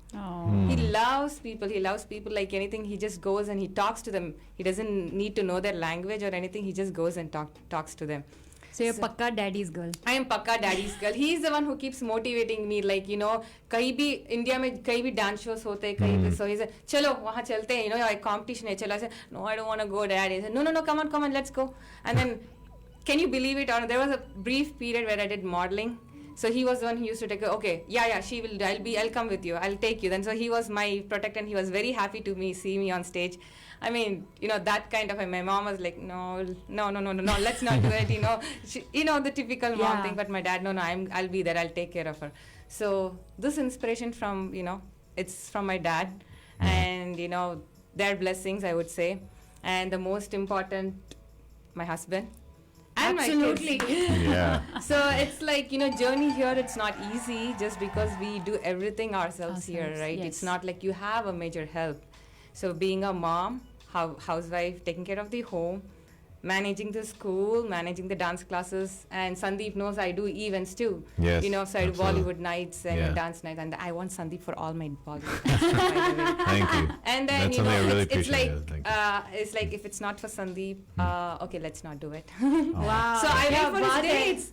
He loves people. He loves people like anything. He just goes and he talks to them. He doesn't need to know their language or anything. He just goes and talks to them. So you're Pakka Daddy's girl. I am Pakka Daddy's girl. He's the one who keeps motivating me. Like, कहीं भी India में कहीं भी dance shows होते हैं कहीं पे, so he said, चलो वहाँ चलते हैं, like competition है, चलो. I said, no, I don't want to go, Dad. He said, no, come on, let's go. And then, can you believe it? Or there was a brief period where I did modeling. So he was the one who used to take, okay, yeah, she will, I'll come with you, I'll take you. Then so he was my protector, and he was very happy to see me on stage. I mean, that kind of, my mom was like, no, let's not do it, the typical mom thing. But my dad, no, I'll be there, I'll take care of her. So this inspiration from, it's from my dad, and, their blessings, I would say. And the most important, my husband. and Absolutely. my kids. Yeah. So it's like, journey here, it's not easy just because we do everything ourselves here, right? yes. It's not like you have a major help. So being a mom, housewife, taking care of the home, managing the school, managing the dance classes, and Sandeep knows I do events too. Yes, So I do absolutely. Bollywood nights and Yeah. dance nights, and I want Sandeep for all my Bollywood dances, by the way. Thank you. And then That's something I really it's like appreciate. Thank you. it's like if it's not for Sandeep, okay, let's not do it. Wow. So I क्या wait for his बात है. dates.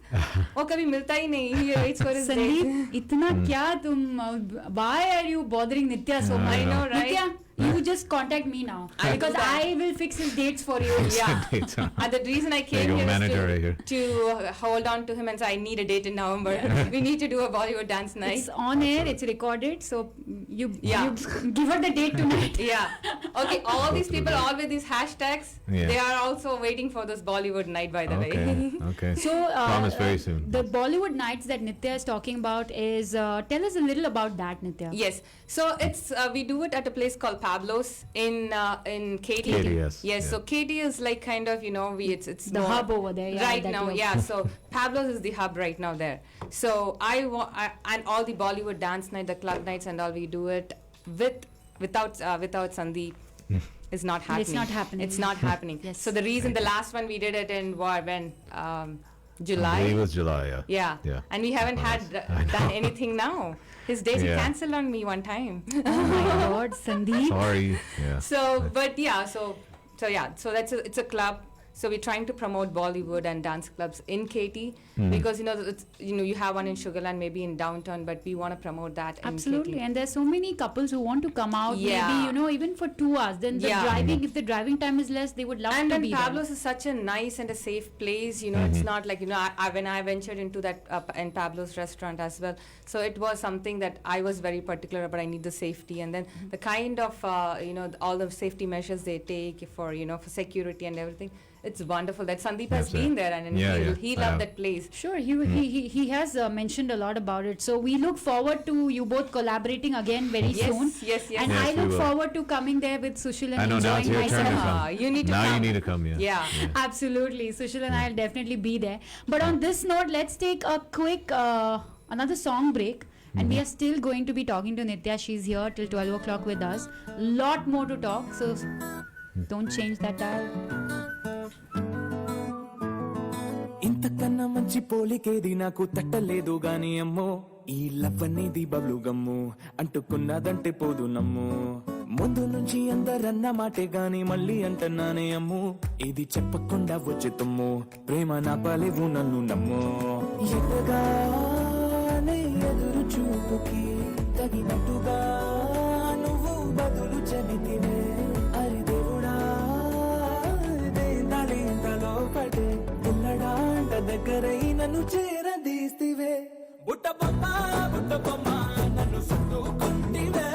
वो कभी मिलता ही नहीं. He waits for his dates. Sandeep इतना क्या तुम why are you bothering Nitya so much? I know, right? Nitya, you just contact me now I because do that. I will fix his dates for you. Yeah. Dates, huh? And the reason I There came you go, here manager right is here. to hold on to him and say I need a date in November. We need to do a Bollywood dance night. It's on air, it's recorded, so you Yeah. give her the date tonight. Yeah. Okay, all these people, all with these hashtags, Yeah. they are also waiting for this Bollywood night, by the way. Okay. Okay. So, Promise very soon. The Bollywood nights that Nitya is talking about is tell us a little about that, Nitya. Yes. So it's we do it at a place called Pablo's in Katy. Katy, yes. Yes. Yeah. So Katy is like kind of it's The more- hub over there, yeah, right that now. you- Yeah. So Pablo's is the hub right now there. So and all the Bollywood dance night, the club nights, and all we do it without Sandeep. Is not happening. It's not happening. It's not happening. Yes. So the reason the last one we did it in when July. I believe it was July, yeah. Yeah. Yeah. And we haven't done anything now. His days he Yeah. canceled on me one time. Oh my God, Sandeep. Sorry. Yeah. So it's a club. So we're trying to promote Bollywood and dance clubs in Katy because you have one in Sugarland, maybe in downtown, but we want to promote that. Absolutely, in Katy. and there's so many couples who want to come out. Yeah. Maybe even for 2 hours. Then the driving, if the driving time is less, they would love And to then be Pablo's is such a nice and a safe place. It's not like when I ventured into that in Pablo's restaurant as well. So it was something that I was very particular about. I need the safety, and then the kind of all the safety measures they take for for security and everything. It's wonderful that Sandeep has been there and he loved that place. Sure, he has mentioned a lot about it. So we look forward to you both collaborating again very soon. Yes. And Yes, I we look will. forward to coming there with Sushil and I know, now it's enjoying your turn to myself. come. You need to now come. you need to come, yeah. Yeah. Absolutely. Sushil and I will definitely be there. But on this note, let's take a quick another song break. And we are still going to be talking to Nitya. She's here till 12 o'clock with us. Lot more to talk. So don't change that dial. ఇంతకన్నా మంచి పోలికేది నాకు తట్టలేదు గాని అమ్మో ఈ love అనేది బబ్లు గమ్ము అంటుకున్నదంటే పోదు నమ్ము ముందు నుంచి అందరన్న మాటే గాని మళ్ళీ అంటున్నానే అమ్ము ఇది చెప్పకుండా వచ్చే తుమ్ము ప్రేమ నా పాలేవు నన్ను నమ్ము ఎదుగానే ఎదురు చూపుకి తగినట్టుగా నువ్వు బదులు చెబితివే అరి దేవుడా దేంతలో పడే పిల్లడాంట దగ్గరై నన్ను చేరదీస్తివే బుట్ట బొమ్మ నన్ను చుట్టుకుంటివే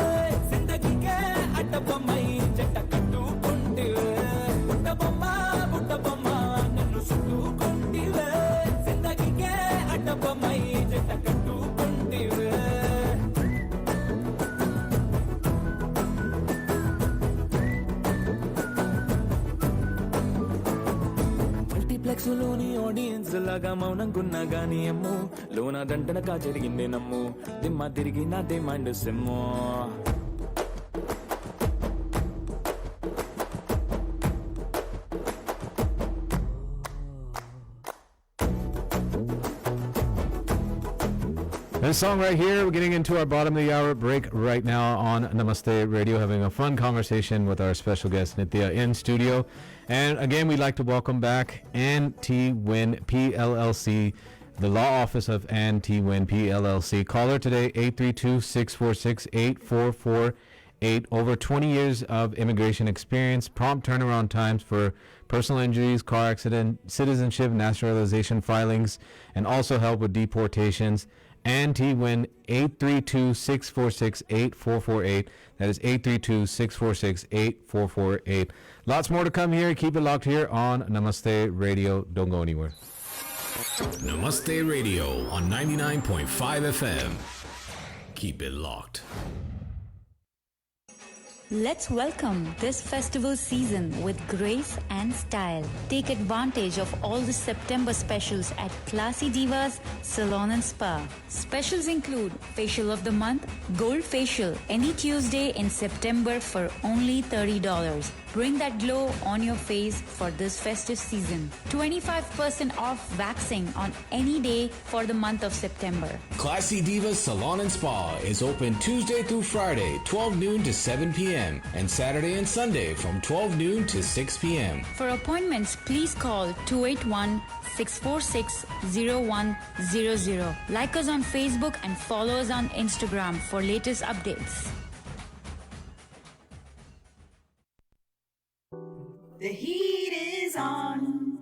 జిందగీకే అడ్డ బొమ్మై జంట కట్టుకుంటివే బుట్ట బొమ్మ నన్ను చుట్టుకుంటివే జిందగీకే అడ్డ బొమ్మై జంట కట్టుకుంటివే మల్టీప్లెక్స్ లోని ఆడియన్స్ లాగా మౌనంగున్నా గానీ అమ్ము లోన దండనగా జరిగిందే నమ్ము దిమ్మ తిరిగి నాదే mind sim This song right here, we're getting into our bottom of the hour break right now on Namaste Radio, having a fun conversation with our special guest Nitya in studio. And again, we'd like to welcome back Ann T. Wynn PLLC, the law office of Ann T. Wynn PLLC. Caller today, 832-646-8448. Over 20 years of immigration experience, prompt turnaround times for personal injuries, car accident, citizenship, naturalization filings, and also help with deportations. And T-Win 832-646-8448. That is 832-646-8448. Lots more to come here. Keep it locked here on Namaste Radio. Don't go anywhere. Namaste Radio on 99.5 FM. Keep it locked. Let's welcome this festival season with grace and style. Take advantage of all the September specials at Classy Divas Salon and Spa. Specials include facial of the month, gold facial any Tuesday in September for only $30. Bring that glow on your face for this festive season. 25% off waxing on any day for the month of September. Classy Divas Salon and Spa is open Tuesday through Friday, 12 noon to 7 p.m. and Saturday and Sunday from 12 noon to 6 p.m. For appointments, please call 281-646-0100. Like us on Facebook and follow us on Instagram for latest updates. The heat is on.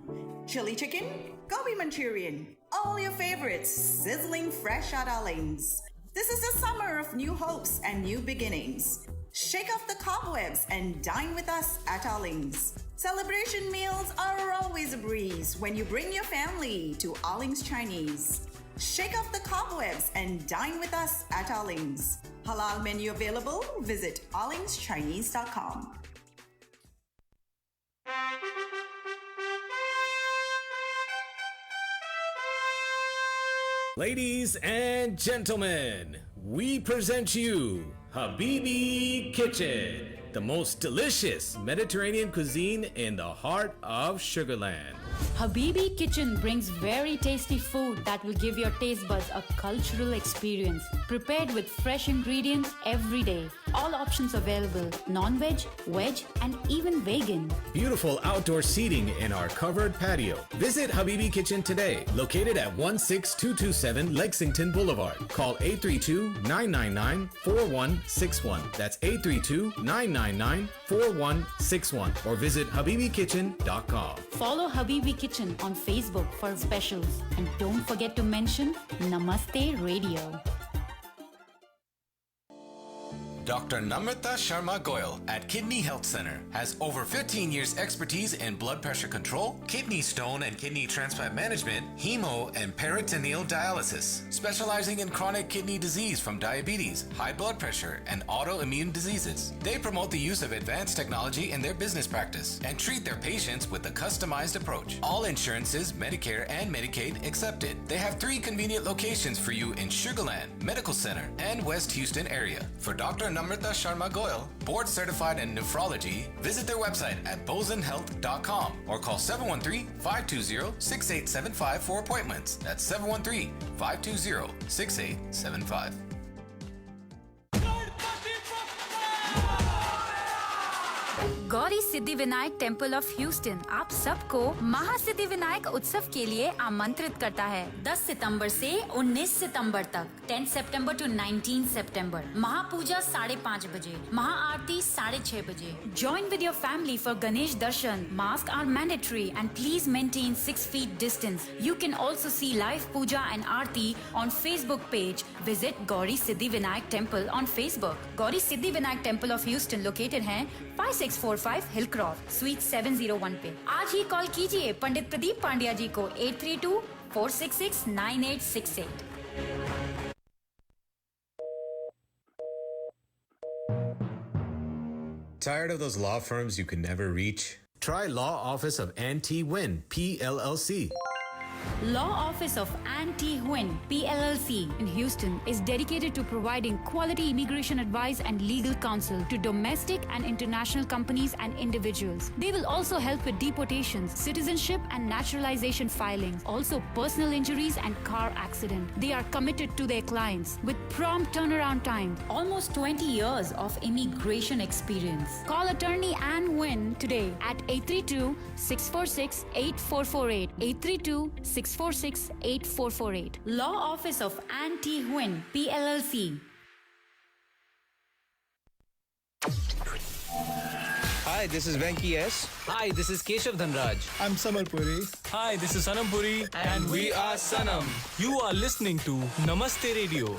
Chili chicken, gobi Manchurian, all your favorites, sizzling fresh out our lanes. This is the summer of new hopes and new beginnings. Shake off the cobwebs and dine with us at our lanes. Celebration meals are always a breeze when you bring your family to Arling's Chinese. Shake off the cobwebs and dine with us at Arling's. Halal menu available. Visit arlingschinese.com. Ladies and gentlemen, we present you Habibi Kitchen, the most delicious Mediterranean cuisine in the heart of Sugarland. Habibi Kitchen brings very tasty food that will give your taste buds a cultural experience. Prepared with fresh ingredients every day. All options available: non-veg, veg, and even vegan. Beautiful outdoor seating in our covered patio. Visit Habibi Kitchen today, located at 16227 Lexington Boulevard. Call 832-999-4161. That's 832-999-4161. Or visit habibikitchen.com. Follow Habibi Kitchen on Facebook for specials. And don't forget to mention Namaste Radio. Dr. Namrata Sharma Goyal at Kidney Health Center has over 15 years expertise in blood pressure control, kidney stone and kidney transplant management, hemo and peritoneal dialysis, specializing in chronic kidney disease from diabetes, high blood pressure, and autoimmune diseases. They promote the use of advanced technology in their business practice and treat their patients with a customized approach. All insurances, Medicare and Medicaid accepted. They have 3 convenient locations for you in Sugarland, Medical Center, and West Houston area. For Dr. Namrata Sharma Goyal, board certified in nephrology, visit their website at bozenhealth.com or call 713-520-6875 for appointments. That's 713-520-6875. Gauri Siddhi Vinayak temple of Houston आप सबको महासिद्धि विनायक उत्सव के लिए आमंत्रित करता है 10 सितंबर से 19 सितंबर तक 10 सितंबर to 19 सितंबर महापूजा 5:30 बजे महाआरती 6:30 बजे Join with your family for Ganesh Darshan. Masks are mandatory and please maintain 6 feet distance. You can also see live puja and aarti on Facebook page. Visit Gauri Siddhi Vinayak Temple on Facebook. Gauri Siddhi Vinayak Temple of Houston located है 5645 Hillcroft, Suite 701 पे. आज ही call कीजिए पंडित प्रदीप पांड्या जी को 832-466-9868. Tired of those law firms you could never reach? Try Law Office of Ann T. Wynn, PLLC. Law Office of Ann T. Huynh, PLLC in Houston is dedicated to providing quality immigration advice and legal counsel to domestic and international companies and individuals. They will also help with deportations, citizenship and naturalization filings, also personal injuries and car accident. They are committed to their clients with prompt turnaround time, almost 20 years of immigration experience. Call attorney Ann Huynh today at 832-646-8448, 832-646-8448. Law Office of Ann T. Huynh, PLLC. Hi, this is Venki S. Hi, this is Keshav Dhanraj. I'm Samar Puri. Hi, this is Sanam Puri. And we are Sanam. You are listening to Namaste Radio.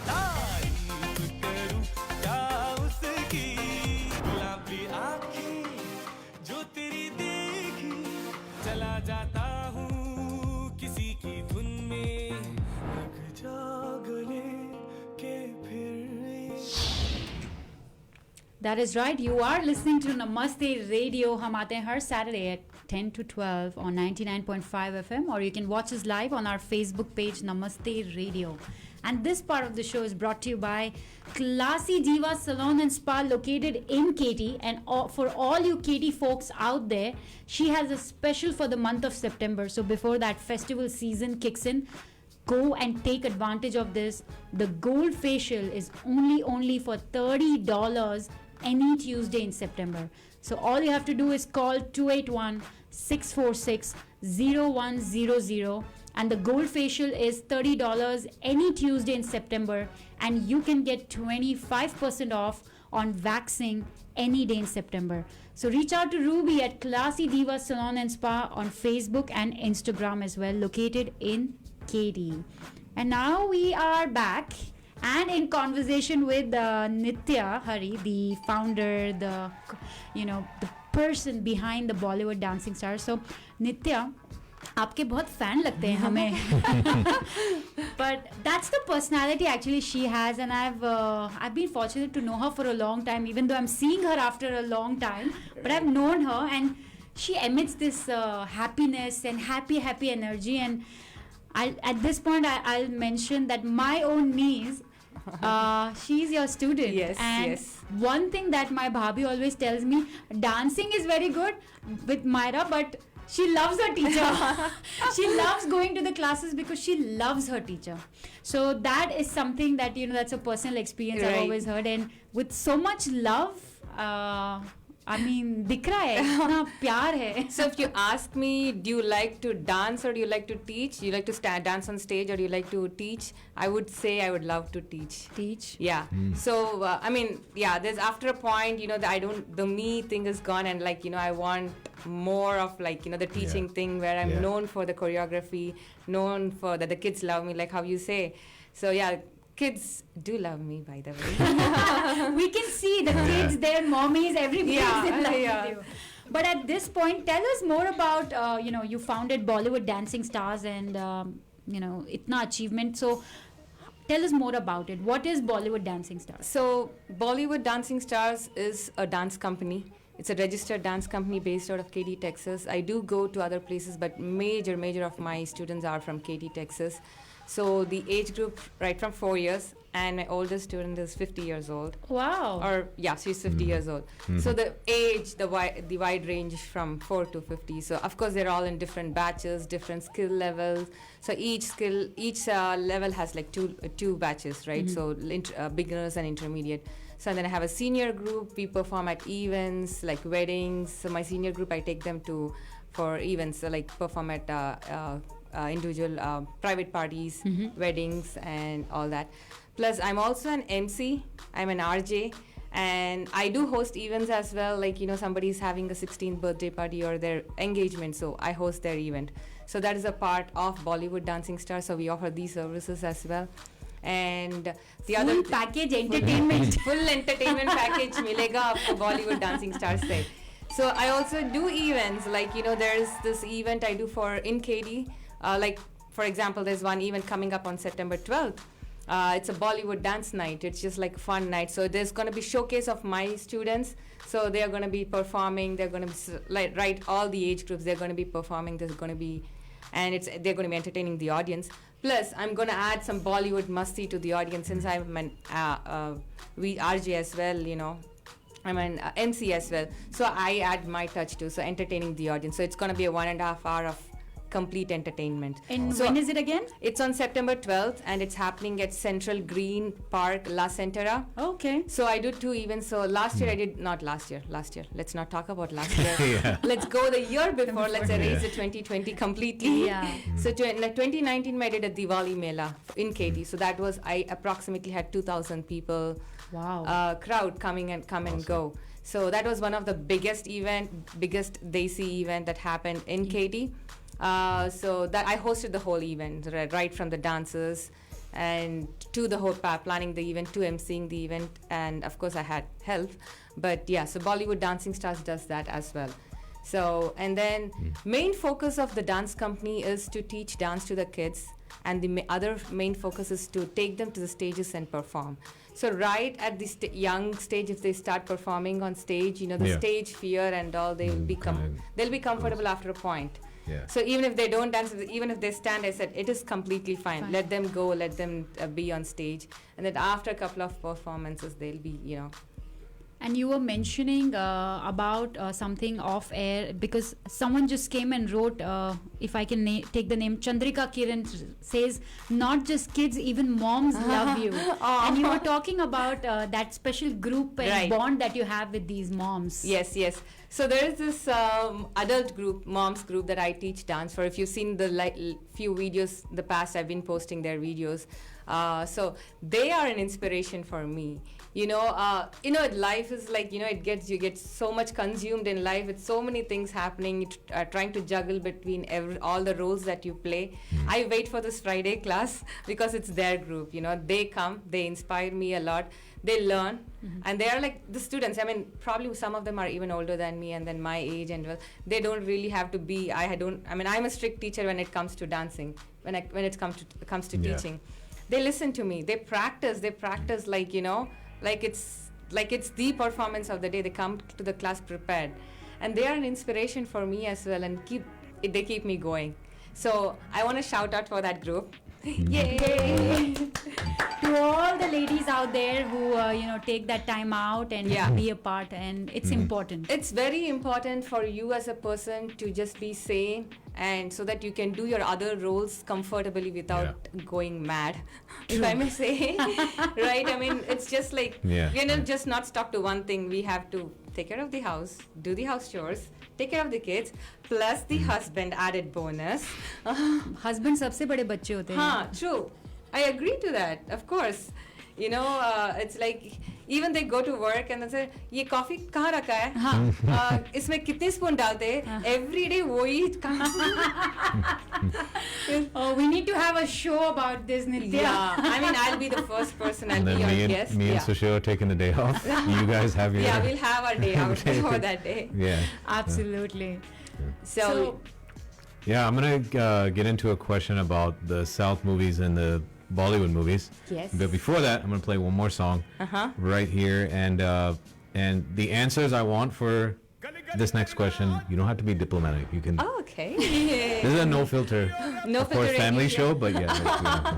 That is right. You are listening to Namaste Radio. हम आते हैं हर Saturday at 10 to 12 on 99.5 FM, or you can watch us live on our Facebook page Namaste Radio. And this part of the show is brought to you by Classy Diva Salon and Spa located in Katy. And for all you Katy folks out there, she has a special for the month of September. So before that festival season kicks in, go and take advantage of this. The gold facial is only for $30 any Tuesday in September. So all you have to do is call 281-646-0100, and the gold facial is $30 any Tuesday in September, and you can get 25% off on waxing any day in September. So reach out to Ruby at Classy Diva Salon and Spa on Facebook and Instagram as well, located in Katy. And now we are back and in conversation with Nitya Hari, the founder, the person behind the Bollywood dancing stars. So Nitya, आपके बहुत fan लगते हैं हमें. But that's the personality actually she has, and I've been fortunate to know her for a long time, even though I'm seeing her after a long time. But I've known her, and she emits this happiness and happy energy. And at this point, I'll mention that my own niece, she's your student. Yes, and yes. One thing that my bhabhi always tells me, dancing is very good with Myra, but she loves her teacher. She loves going to the classes because she loves her teacher. So that is something that, that's a personal experience I've always heard. And with so much love, दिख रहा है, इतना प्यार है. So if you ask me, do you like to dance or do you like to teach? Do you like to dance on stage or do you like to teach? I would say I would love to teach. Teach? Yeah. So, there's after a point, the me thing is gone, and I want more of the teaching thing where I'm known for the choreography, known for that the kids love me, like how you say. So, kids do love me, by the way. We can see the kids, their mommies, everybody is in love with you. But at this point, tell us more about, you founded Bollywood Dancing Stars and, itna achievement. So tell us more about it. What is Bollywood Dancing Stars? So Bollywood Dancing Stars is a dance company. It's a registered dance company based out of Katy, Texas. I do go to other places, but major of my students are from Katy, Texas. So the age group, right from 4 years, and my oldest student is 50 years old. Wow. She's 50 years old. So the age, the wide range from 4 to 50. So of course they're all in different batches, different skill levels. So each level has two batches, right? So beginners and intermediate. So then I have a senior group. We perform at events like weddings. So my senior group, I take them for events, so perform at individual private parties, weddings, and all that. Plus, I'm also an MC. I'm an RJ, and I do host events as well. Somebody's having a 16th birthday party or their engagement, so I host their event. So that is a part of Bollywood Dancing Stars. So we offer these services as well. And the full package entertainment. Full entertainment package milega aapko Bollywood Dancing Stars se. So I also do events there's this event I do in Katy. For example, there's one event coming up on September 12th. It's a Bollywood dance night. It's just like fun night. So there's going to be showcase of my students. So they're going to be performing. They're going to be all the age groups. They're going to be performing. They're going to be entertaining the audience. Plus, I'm going to add some Bollywood musty to the audience since I'm an RJ as well. I'm an MC as well. So I add my touch too. So entertaining the audience. So it's going to be a 1.5 hour of complete entertainment. And when is it again? It's on September 12th and it's happening at Central Green Park, La Centera. Okay. So I do 2 events. So last year. Last year. Let's not talk about last year. Let's go the year before. Let's erase the 2020 completely. Yeah. So 2019 I did a Diwali Mela in Katy. So that was, I approximately had 2,000 people. Wow. Crowd come and go. So that was one of the biggest Desi event that happened in Katy. So that I hosted the whole event, right from the dancers and to the whole planning the event to emceeing the event, and of course I had help. But yeah, so Bollywood Dancing Stars does that as well. So and then main focus of the dance company is to teach dance to the kids. and the other main focus is to take them to the stages and perform. So right at the young stage, if they start performing on stage, the stage fear and all, they'll be comfortable after a point. Yeah. So even if they don't dance, even if they stand, I said it is completely fine. Let them go, let them be on stage, and then after a couple of performances, they'll be, And you were mentioning about something off air, because someone just came and wrote, if I can take the name, Chandrika Kiran says, not just kids, even moms love you. And you were talking about that special group and bond that you have with these moms. Yes. So there is this adult group, moms group that I teach dance for. If you've seen the few videos in the past, I've been posting their videos. So they are an inspiration for me. Life is like, you get so much consumed in life with so many things happening, trying to juggle between all the roles that you play. I wait for this Friday class because it's their group. They come, they inspire me a lot. They learn, and they are like the students. I mean, probably some of them are even older than me and then my age, and they don't really have to be. I'm a strict teacher when it comes to dancing. When it comes to teaching, they listen to me. They practice like it's the performance of the day. They come to the class prepared, and they are an inspiration for me as well, and they keep me going. So I want to shout out for that group. Yay! To all the ladies out there who take that time out and be a part, and it's important. It's very important for you as a person to just be sane, and so that you can do your other roles comfortably without going mad, if I may say. Right? I mean, it's just like just not stuck to one thing. We have to take care of the house, do the house chores, take care of the kids, plus the husband added bonus. Husband सबसे बड़े बच्चे होते हैं. True. I agree to that, of course. It's like even they go to work and they say, ये coffee कहाँ रखा है? इसमें कितने स्पून डालते हैं? Every day वही. Oh, we need to have a show about this, Nitya. Yeah, I mean, I'll be the first person. I'll be your guest. Me and Sushil are taking the day off. You guys have your... Yeah, we'll have our day out for that day. Yeah. Absolutely. So yeah, I'm going to get into a question about the South movies and the Bollywood movies. Yes. But before that, I'm going to play one more song right here. And the answers I want for this next question, you don't have to be diplomatic. You can... Oh, okay. This is a no filter. No of course, filter family radio. show, but yeah.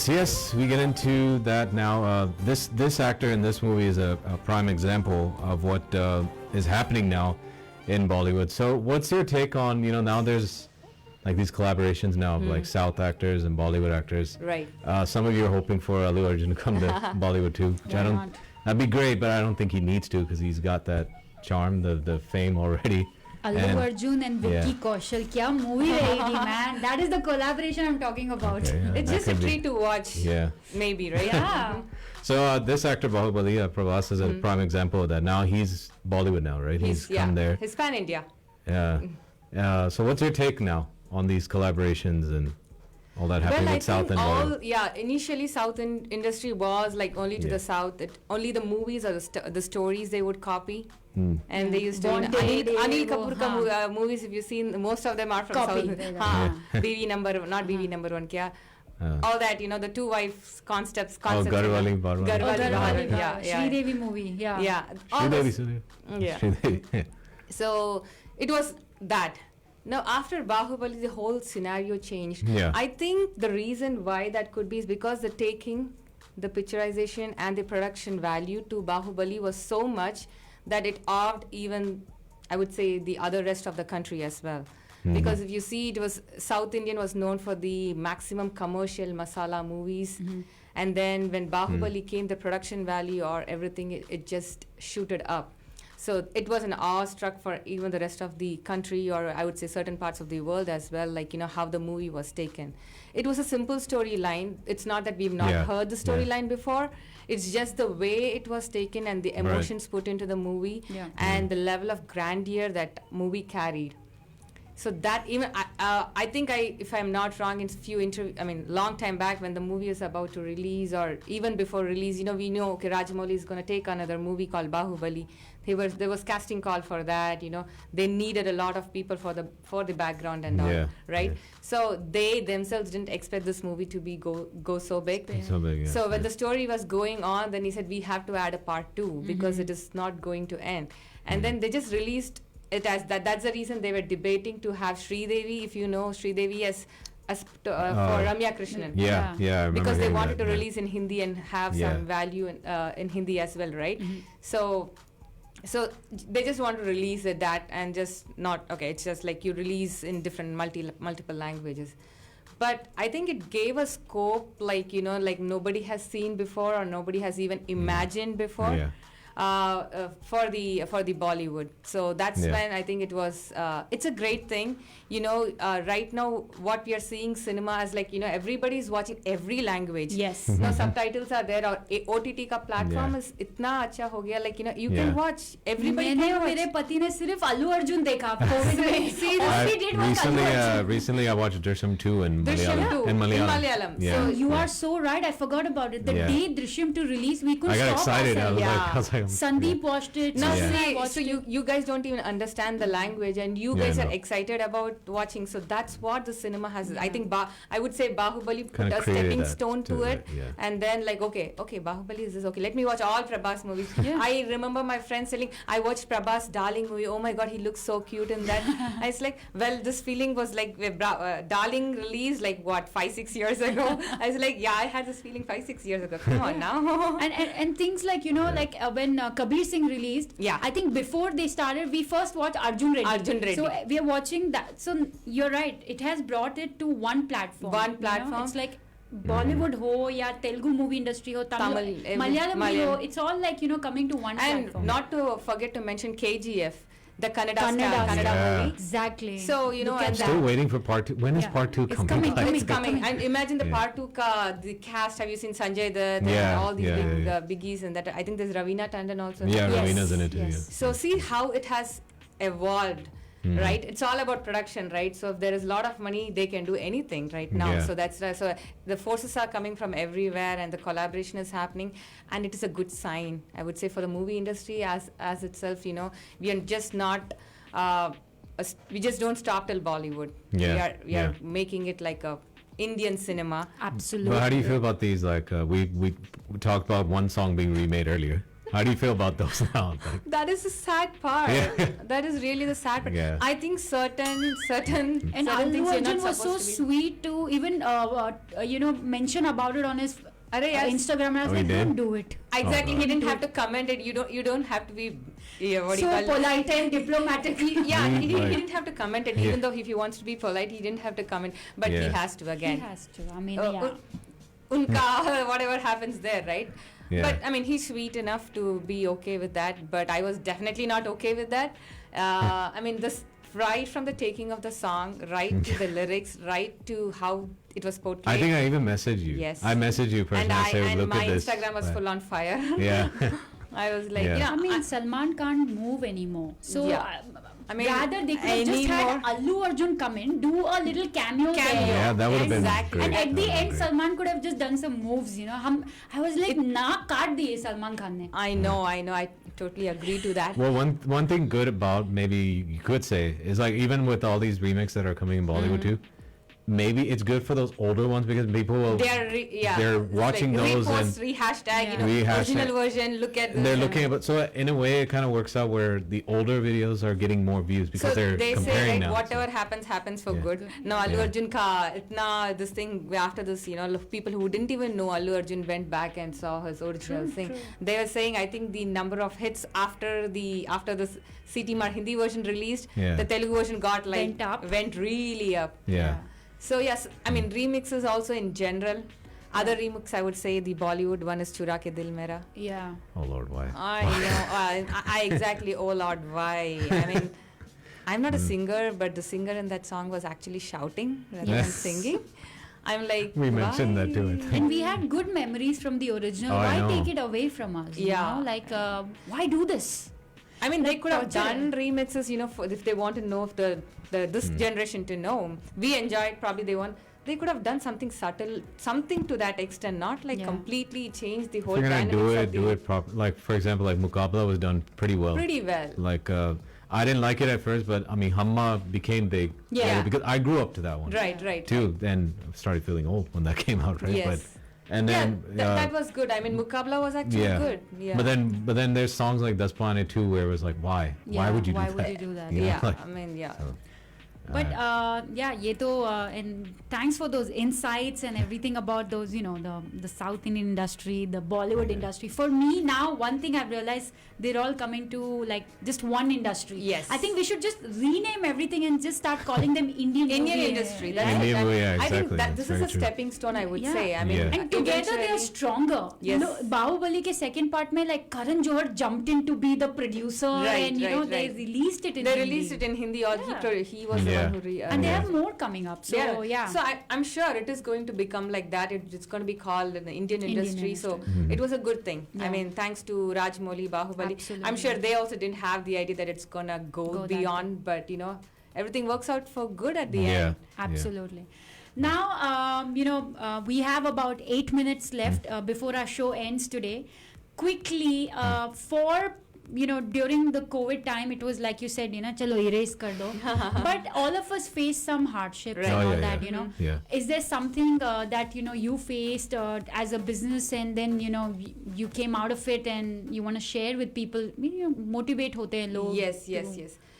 So yes, we get into that now. This actor in this movie is a prime example of what is happening now in Bollywood. So what's your take on, now there's like these collaborations now of like South actors and Bollywood actors. Right. Some of you are hoping for Allu Arjun to come to Bollywood too. Which that'd be great, but I don't think he needs to because he's got that charm, the fame already. Allu Arjun and Vicky Kaushal, kya movie rahegi, man. That is the collaboration I'm talking about. Okay, yeah, it's just a treat to watch. Yeah. Maybe, right? Yeah. So this actor Bahubali, Prabhas, is a prime example of that. Now he's Bollywood now, right? He's come there. He's pan-India. Yeah. So what's your take now on these collaborations and all that happening with South and Bollywood? Initially South industry was like only to the South. Only the movies or the stories they would copy. And they used to Anil Kapoor movies. If you've seen, most of them are from South. BV number, not BV number one. Kya? All that, the two wives concepts. Garwali Barwali. Garwali, Sridevi movie. Yeah. Sridevi. So it was that. Now after Bahubali, the whole scenario changed. I think the reason why that could be is because the picturization and the production value to Bahubali was so much that it awed even, I would say, the other rest of the country as well. Because if you see, it was South Indian was known for the maximum commercial masala movies. And then when Bahubali came, the production value or everything, it just shooted up. So it was an awestruck for even the rest of the country, or I would say certain parts of the world as well, like, how the movie was taken. It was a simple storyline. It's not that we've not heard the storyline before. It's just the way it was taken and the emotions put into the movie and the level of grandeur that movie carried. So that even, I think if I'm not wrong, in long time back when the movie was about to release, or even before release, we know, okay, Rajamouli is going to take another movie called Bahubali. There was casting call for that, they needed a lot of people for the background and all, right? So they themselves didn't expect this movie to be go so big. So when the story was going on, then he said, we have to add a part 2 because it is not going to end. And then they just released it as that. That's the reason they were debating to have Sridevi, if you know Sridevi, as for Ramya Krishnan. Yeah, I remember because they hearing wanted that, to release in Hindi and have some value in Hindi as well, right? So they just want to release that and just not, okay, it's just like you release in different multiple languages. But I think it gave a scope like nobody has seen before or nobody has even imagined before. For the Bollywood. So that's when I think it was it's a great thing. Right now what we are seeing cinema as everybody is watching every language. Yes. Subtitles are there, or OTT ka platform is itna acha ho gaya, you can watch, everybody मैंने can और watch. मेरे पति ने सिर्फ अल्लू अर्जुन देखा COVID में. All we did was Allu Arjun. Recently I watched Drishyam 2 in Malayalam. In Malayalam. Yeah. So you are so right. I forgot about it. The day Drishyam 2 release, we couldn't I got stop excited. ourselves. I was like, Sandeep watched it. Now, Sri watched so it. you guys don't even understand the language, and you guys are excited about watching. So that's what the cinema has. I think I would say Bahubali put Kinda a created stepping that stone to it, and then okay, Bahubali is this, okay, let me watch all Prabhas movies. I remember my friends telling, I watched Prabhas Darling movie. Oh my God, he looks so cute in that. I was like, well, this feeling was like Darling released 5-6 years ago. I was like, I had this feeling 5-6 years ago. Come on now. and things like when Kabir Singh released, I think before they started, we first watched Arjun Reddy. So we are watching that. So you're right, it has brought it to one platform. It's like Bollywood ho ya Telugu movie industry ho, Tamil, Malayalam ho, it's all coming to one platform. And not to forget to mention KGF, the Kannada movie. Exactly. So I'm still waiting for part 2. When is part 2 coming? It's coming. And imagine the part 2 the cast. Have you seen Sanjay Dutt and all these biggies and that? I think there's Raveena Tandon also. Yeah, Raveena's in it too. Yeah. So see how it has evolved. Right, it's all about production, right? So if there is a lot of money, they can do anything right now. So that's so the forces are coming from everywhere, and the collaboration is happening, and it is a good sign, I would say, for the movie industry as itself. We are just not we just don't stop till Bollywood. We are making it like a Indian cinema. Absolutely. Well, how do you feel about these? We talked about one song being remade earlier. How do you feel about those now? That is the sad part. That is really the sad part. I think certain and Allu things Arjun was so sweet to even mention about it on his Instagram, and I was like, don't do it. Exactly. He didn't have to comment it. You don't have to be so polite and diplomatic. He didn't have to comment it. Even though if he wants to be polite, he didn't have to comment. But he has to again. He has to. I mean, unka whatever happens there, right? But I mean, he's sweet enough to be okay with that. But I was definitely not okay with that. I mean, this right from the taking of the song, right to the lyrics, right to how it was portrayed. I think I even messaged you. Yes. I messaged you personally. And look my at this. Instagram was full on fire. Yeah. I was like, I mean, Salman can't move anymore. So. I mean, rather they could have just had Allu Arjun come in, do a little cameo there. Yeah, that would have been great. And at the end, Salman could have just done some moves, I was like, naak kaat diye Salman Khan ne. I know. I totally agree to that. Well, one thing good about, maybe you could say, is even with all these remakes that are coming in Bollywood too, maybe it's good for those older ones because people will they're watching like those repost, and hashtag, Rehash original it. version. Look at this. they're looking at, but so in a way it kind of works out where the older videos are getting more views because So they're they comparing say like now. whatever happens for good. No, Allu Arjun ka itna this thing after this, people who didn't even know Allu Arjun went back and saw his original thing. They were saying I think the number of hits after the CT Mar Hindi version released, the Telugu version got went really up. Yeah. So yes, I mean remixes also in general. Other remix I would say the Bollywood one is Chura Ke Dil Mera. Yeah. Oh Lord, why? I know. I exactly. Oh Lord, why? I mean, I'm not a singer, but the singer in that song was actually shouting rather than singing. I'm like, we mentioned that too. And we had good memories from the original. I Why know. take it away from us? You know? Like, why do this? I mean, they could have torture. done remixes, if they want to know if this generation to know. We enjoyed. Probably they could have done something subtle, something to that extent, not like completely change the whole If you're gonna dynamics do it proper. Like for example, like Muqabla was done pretty well. Pretty well. Like I didn't like it at first, but I mean Hamma became big. Yeah. Because I grew up to that one. Right. Too. Then started feeling old when that came out, right? Yes. But and then that was good. I mean, Muqabla was actually good. Yeah. But then there's songs like Das Planet too where it was like, why? Why would you do that? Why would you do that? You know, like, I mean, yeah. so, But ye to and thanks for those insights and everything about those, the South Indian industry, the Bollywood industry. For me now, one thing I've realized, they're all coming to like just one industry. Yes. I think we should just rename everything and just start calling them Indian movie. industry. Indian movie, yeah, I think exactly. that That's this is very a true. stepping stone, I would say. I mean, Yeah. And together they are stronger. Yes. Bahubali ke second part mein like Karan Johar jumped in to be the producer and they released it in They Hindi. released it in Hindi. He was the one who and they have more coming up. So So I'm sure it is going to become like that. It's going to be called in the Indian industry. So it was a good thing. I mean, thanks to Rajmouli, Bahubali. Absolutely. I'm sure they also didn't have the idea that it's gonna go beyond, but everything works out for good at the end. Absolutely. Now, we have about 8 minutes left before our show ends today. Quickly, during the COVID time, it was like you said, chalo erase kar do. But all of us faced some hardships and all that, Yeah. Is there something that, you faced as a business and then, you came out of it and you want to share with people, motivate hote hain log. Yes.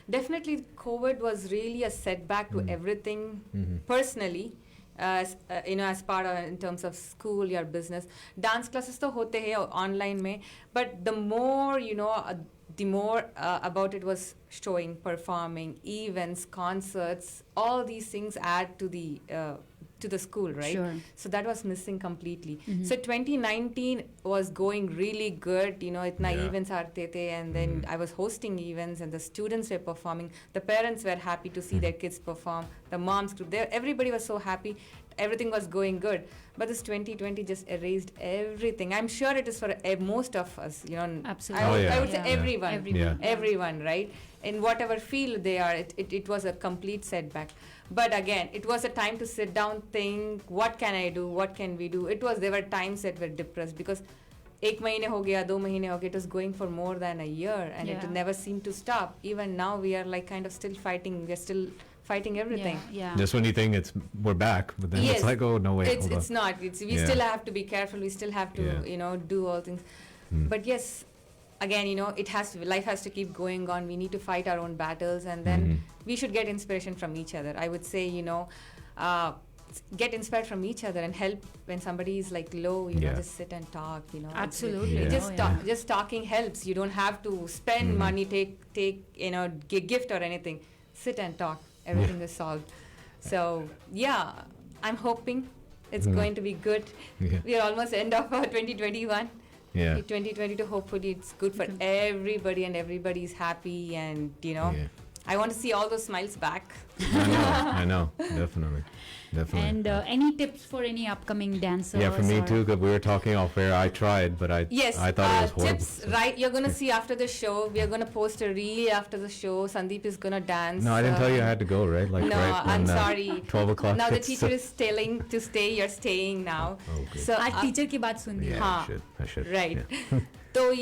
Definitely, COVID was really a setback to everything personally. As part of in terms of school, your business, dance classes to hote hai online mein, but the more the more about it was showing, performing, events, concerts, all these things add to the school, right? Sure. So that was missing completely. So 2019 was going really good, itna events aate the, and then I was hosting events and the students were performing. The parents were happy to see their kids perform. The moms group, everybody was so happy. Everything was going good. But this 2020 just erased everything. I'm sure it is for most of us, Absolutely. I would say everyone, right? In whatever field they are, it was a complete setback. But again, it was a time to sit down, think, what can I do? What can we do? There were times that were depressed because 1 mahine ho gaya, 2 mahine ho gaya, it was going for more than a year and it never seemed to stop. Even now we are like kind of still fighting. We're still fighting everything. Just when you think we're back, but then it's like, oh no, wait, hold it's on. not. We still have to be careful. We still have to, do all things. But yes, again, life has to keep going on. We need to fight our own battles, and then we should get inspiration from each other. I would say, get inspired from each other and help when somebody is like low. Just sit and talk. Absolutely. Just talking helps. You don't have to spend money, take gift or anything. Sit and talk. Everything is solved. So I'm hoping it's going to be good. We are almost end of 2021. 2022, hopefully it's good for everybody and everybody's happy, and I want to see all those smiles back. I know, definitely. And any tips for any upcoming dancers? Yeah, for me too, because we were talking off air. I tried, but I thought it was horrible. Tips, right? You're going to see after the show. We are going to post a reel after the show. Sandeep is going to dance. No, I didn't tell you I had to go, right? No, I'm sorry. 12 o'clock. Now the teacher is telling to stay. You're staying now. Okay. So आज teacher की बात सुन ली. I should. Right. So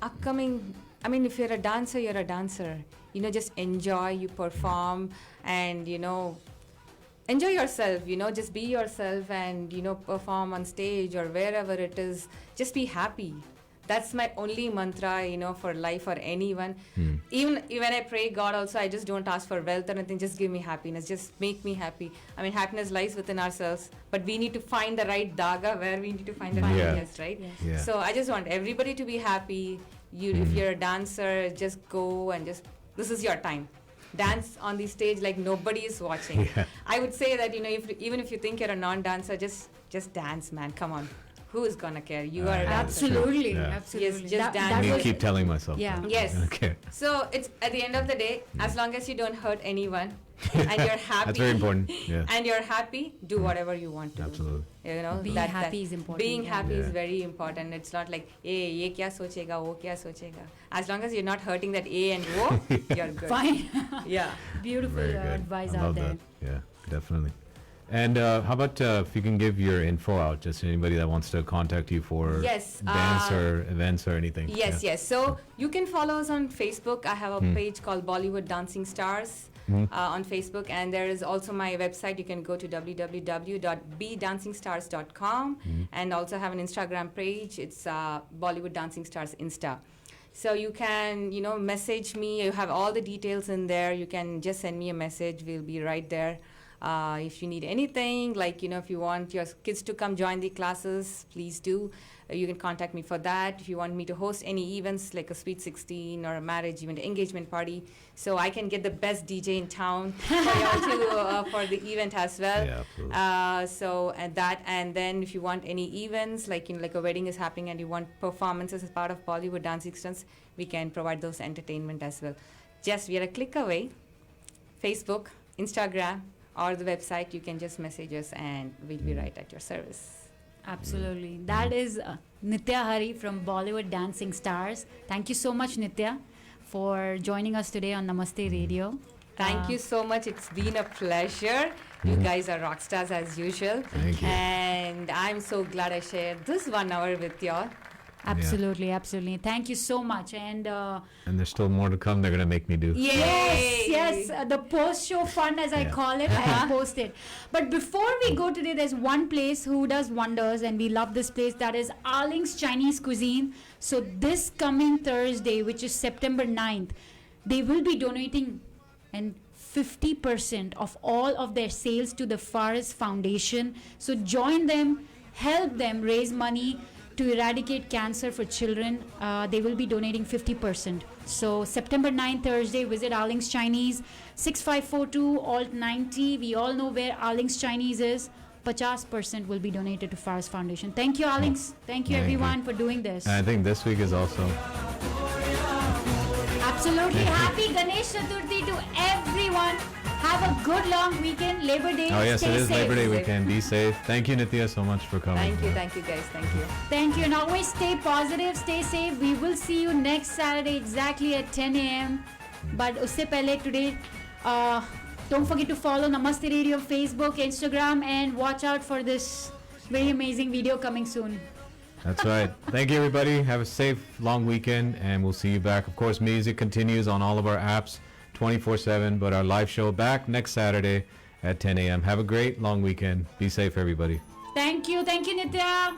upcoming. I mean, if you're a dancer, you're a dancer. Just enjoy. You perform, and enjoy yourself, just be yourself and, perform on stage or wherever it is. Just be happy. That's my only mantra, for life or anyone. Even when I pray God also, I just don't ask for wealth or anything. Just give me happiness. Just make me happy. I mean, happiness lies within ourselves, but we need to find the right dhaga where we need to find the happiness, right? Yes. Yeah. So I just want everybody to be happy. If you're a dancer, just go and this is your time. Dance on the stage like nobody is watching. Yeah. I would say that, even if you think you're a non-dancer, just dance, man. Come on. Who is gonna care? You are a dancer. Absolutely, Yeah. absolutely. Yes, just dance. that I was- keep telling myself. Yeah. that. Yes. Okay. So it's at the end of the day, as long as you don't hurt anyone and you're happy. That's very important. Yeah. And you're happy, do whatever you want to Absolutely. do. Being happy is important, Being yeah. happy is Yeah. very important. It's not like, ye kya sochega, wo kya sochega. As long as you're not hurting that A and wo, you're good. Fine. Yeah. Beautiful Very good. advice I out love there. that. Yeah, definitely. And how about if you can give your info out, just anybody that wants to contact you for Yes, dance or events or anything. Yes, Yeah. yes. So you can follow us on Facebook. I have a page called Bollywood Dancing Stars on Facebook, and there is also my website. You can go to www.bdancingstars.com and also have an Instagram page. It's Bollywood Dancing Stars Insta. So you can, message me. You have all the details in there. You can just send me a message. We'll be right there. If you need anything, like, if you want your kids to come join the classes, please do. You can contact me for that. If you want me to host any events like a Sweet 16 or a marriage event, engagement party, so I can get the best DJ in town for y'all to, for the event as well. Yeah, absolutely. And then if you want any events, like, like a wedding is happening and you want performances as part of Bollywood Dancing Stars, we can provide those entertainment as well. Just we are a click away. Facebook, Instagram, or the website, you can just message us and we'll be right at your service. Absolutely. That is Nitya Hari from Bollywood Dancing Stars. Thank you so much, Nitya, for joining us today on Namaste Radio. Thank you so much. It's been a pleasure. You guys are rock stars as usual. Thank you. And I'm so glad I shared this 1 hour with y'all. Absolutely, absolutely. Thank you so much. And And there's still more to come. They're gonna make me do. yes, the post-show fun, as I call it, I have posted. But before we go today, there's one place who does wonders, and we love this place. That is Arling's Chinese Cuisine. So this coming Thursday, which is September 9th, they will be donating and 50% of all of their sales to the Forest Foundation. So join them, help them raise money to eradicate cancer for children. They will be donating 50%. So September 9th, Thursday, visit Arling's Chinese, 6542 Alt 90. We all know where Arling's Chinese is. 50% will be donated to Forest Foundation. Thank you, Arling's. Thank you, Thank you. everyone, for doing this. And I think this week is also. Absolutely. Happy Ganesh Chaturthi to everyone. Have a good long weekend. Labor Day. Oh yes, Stay it is safe. Labor Day weekend. Be safe. Thank you, Nitya, so much for coming. Thank you guys. Thank you. Thank you. And always stay positive, stay safe. We will see you next Saturday exactly at 10 a.m. But usse pehle today, don't forget to follow Namaste Radio on Facebook, Instagram, and watch out for this very amazing video coming soon. That's right. Thank you, everybody. Have a safe, long weekend, and we'll see you back. Of course, music continues on all of our apps 24/7, but our live show back next Saturday at 10 a.m. Have a great, long weekend. Be safe, everybody. Thank you, Nitya.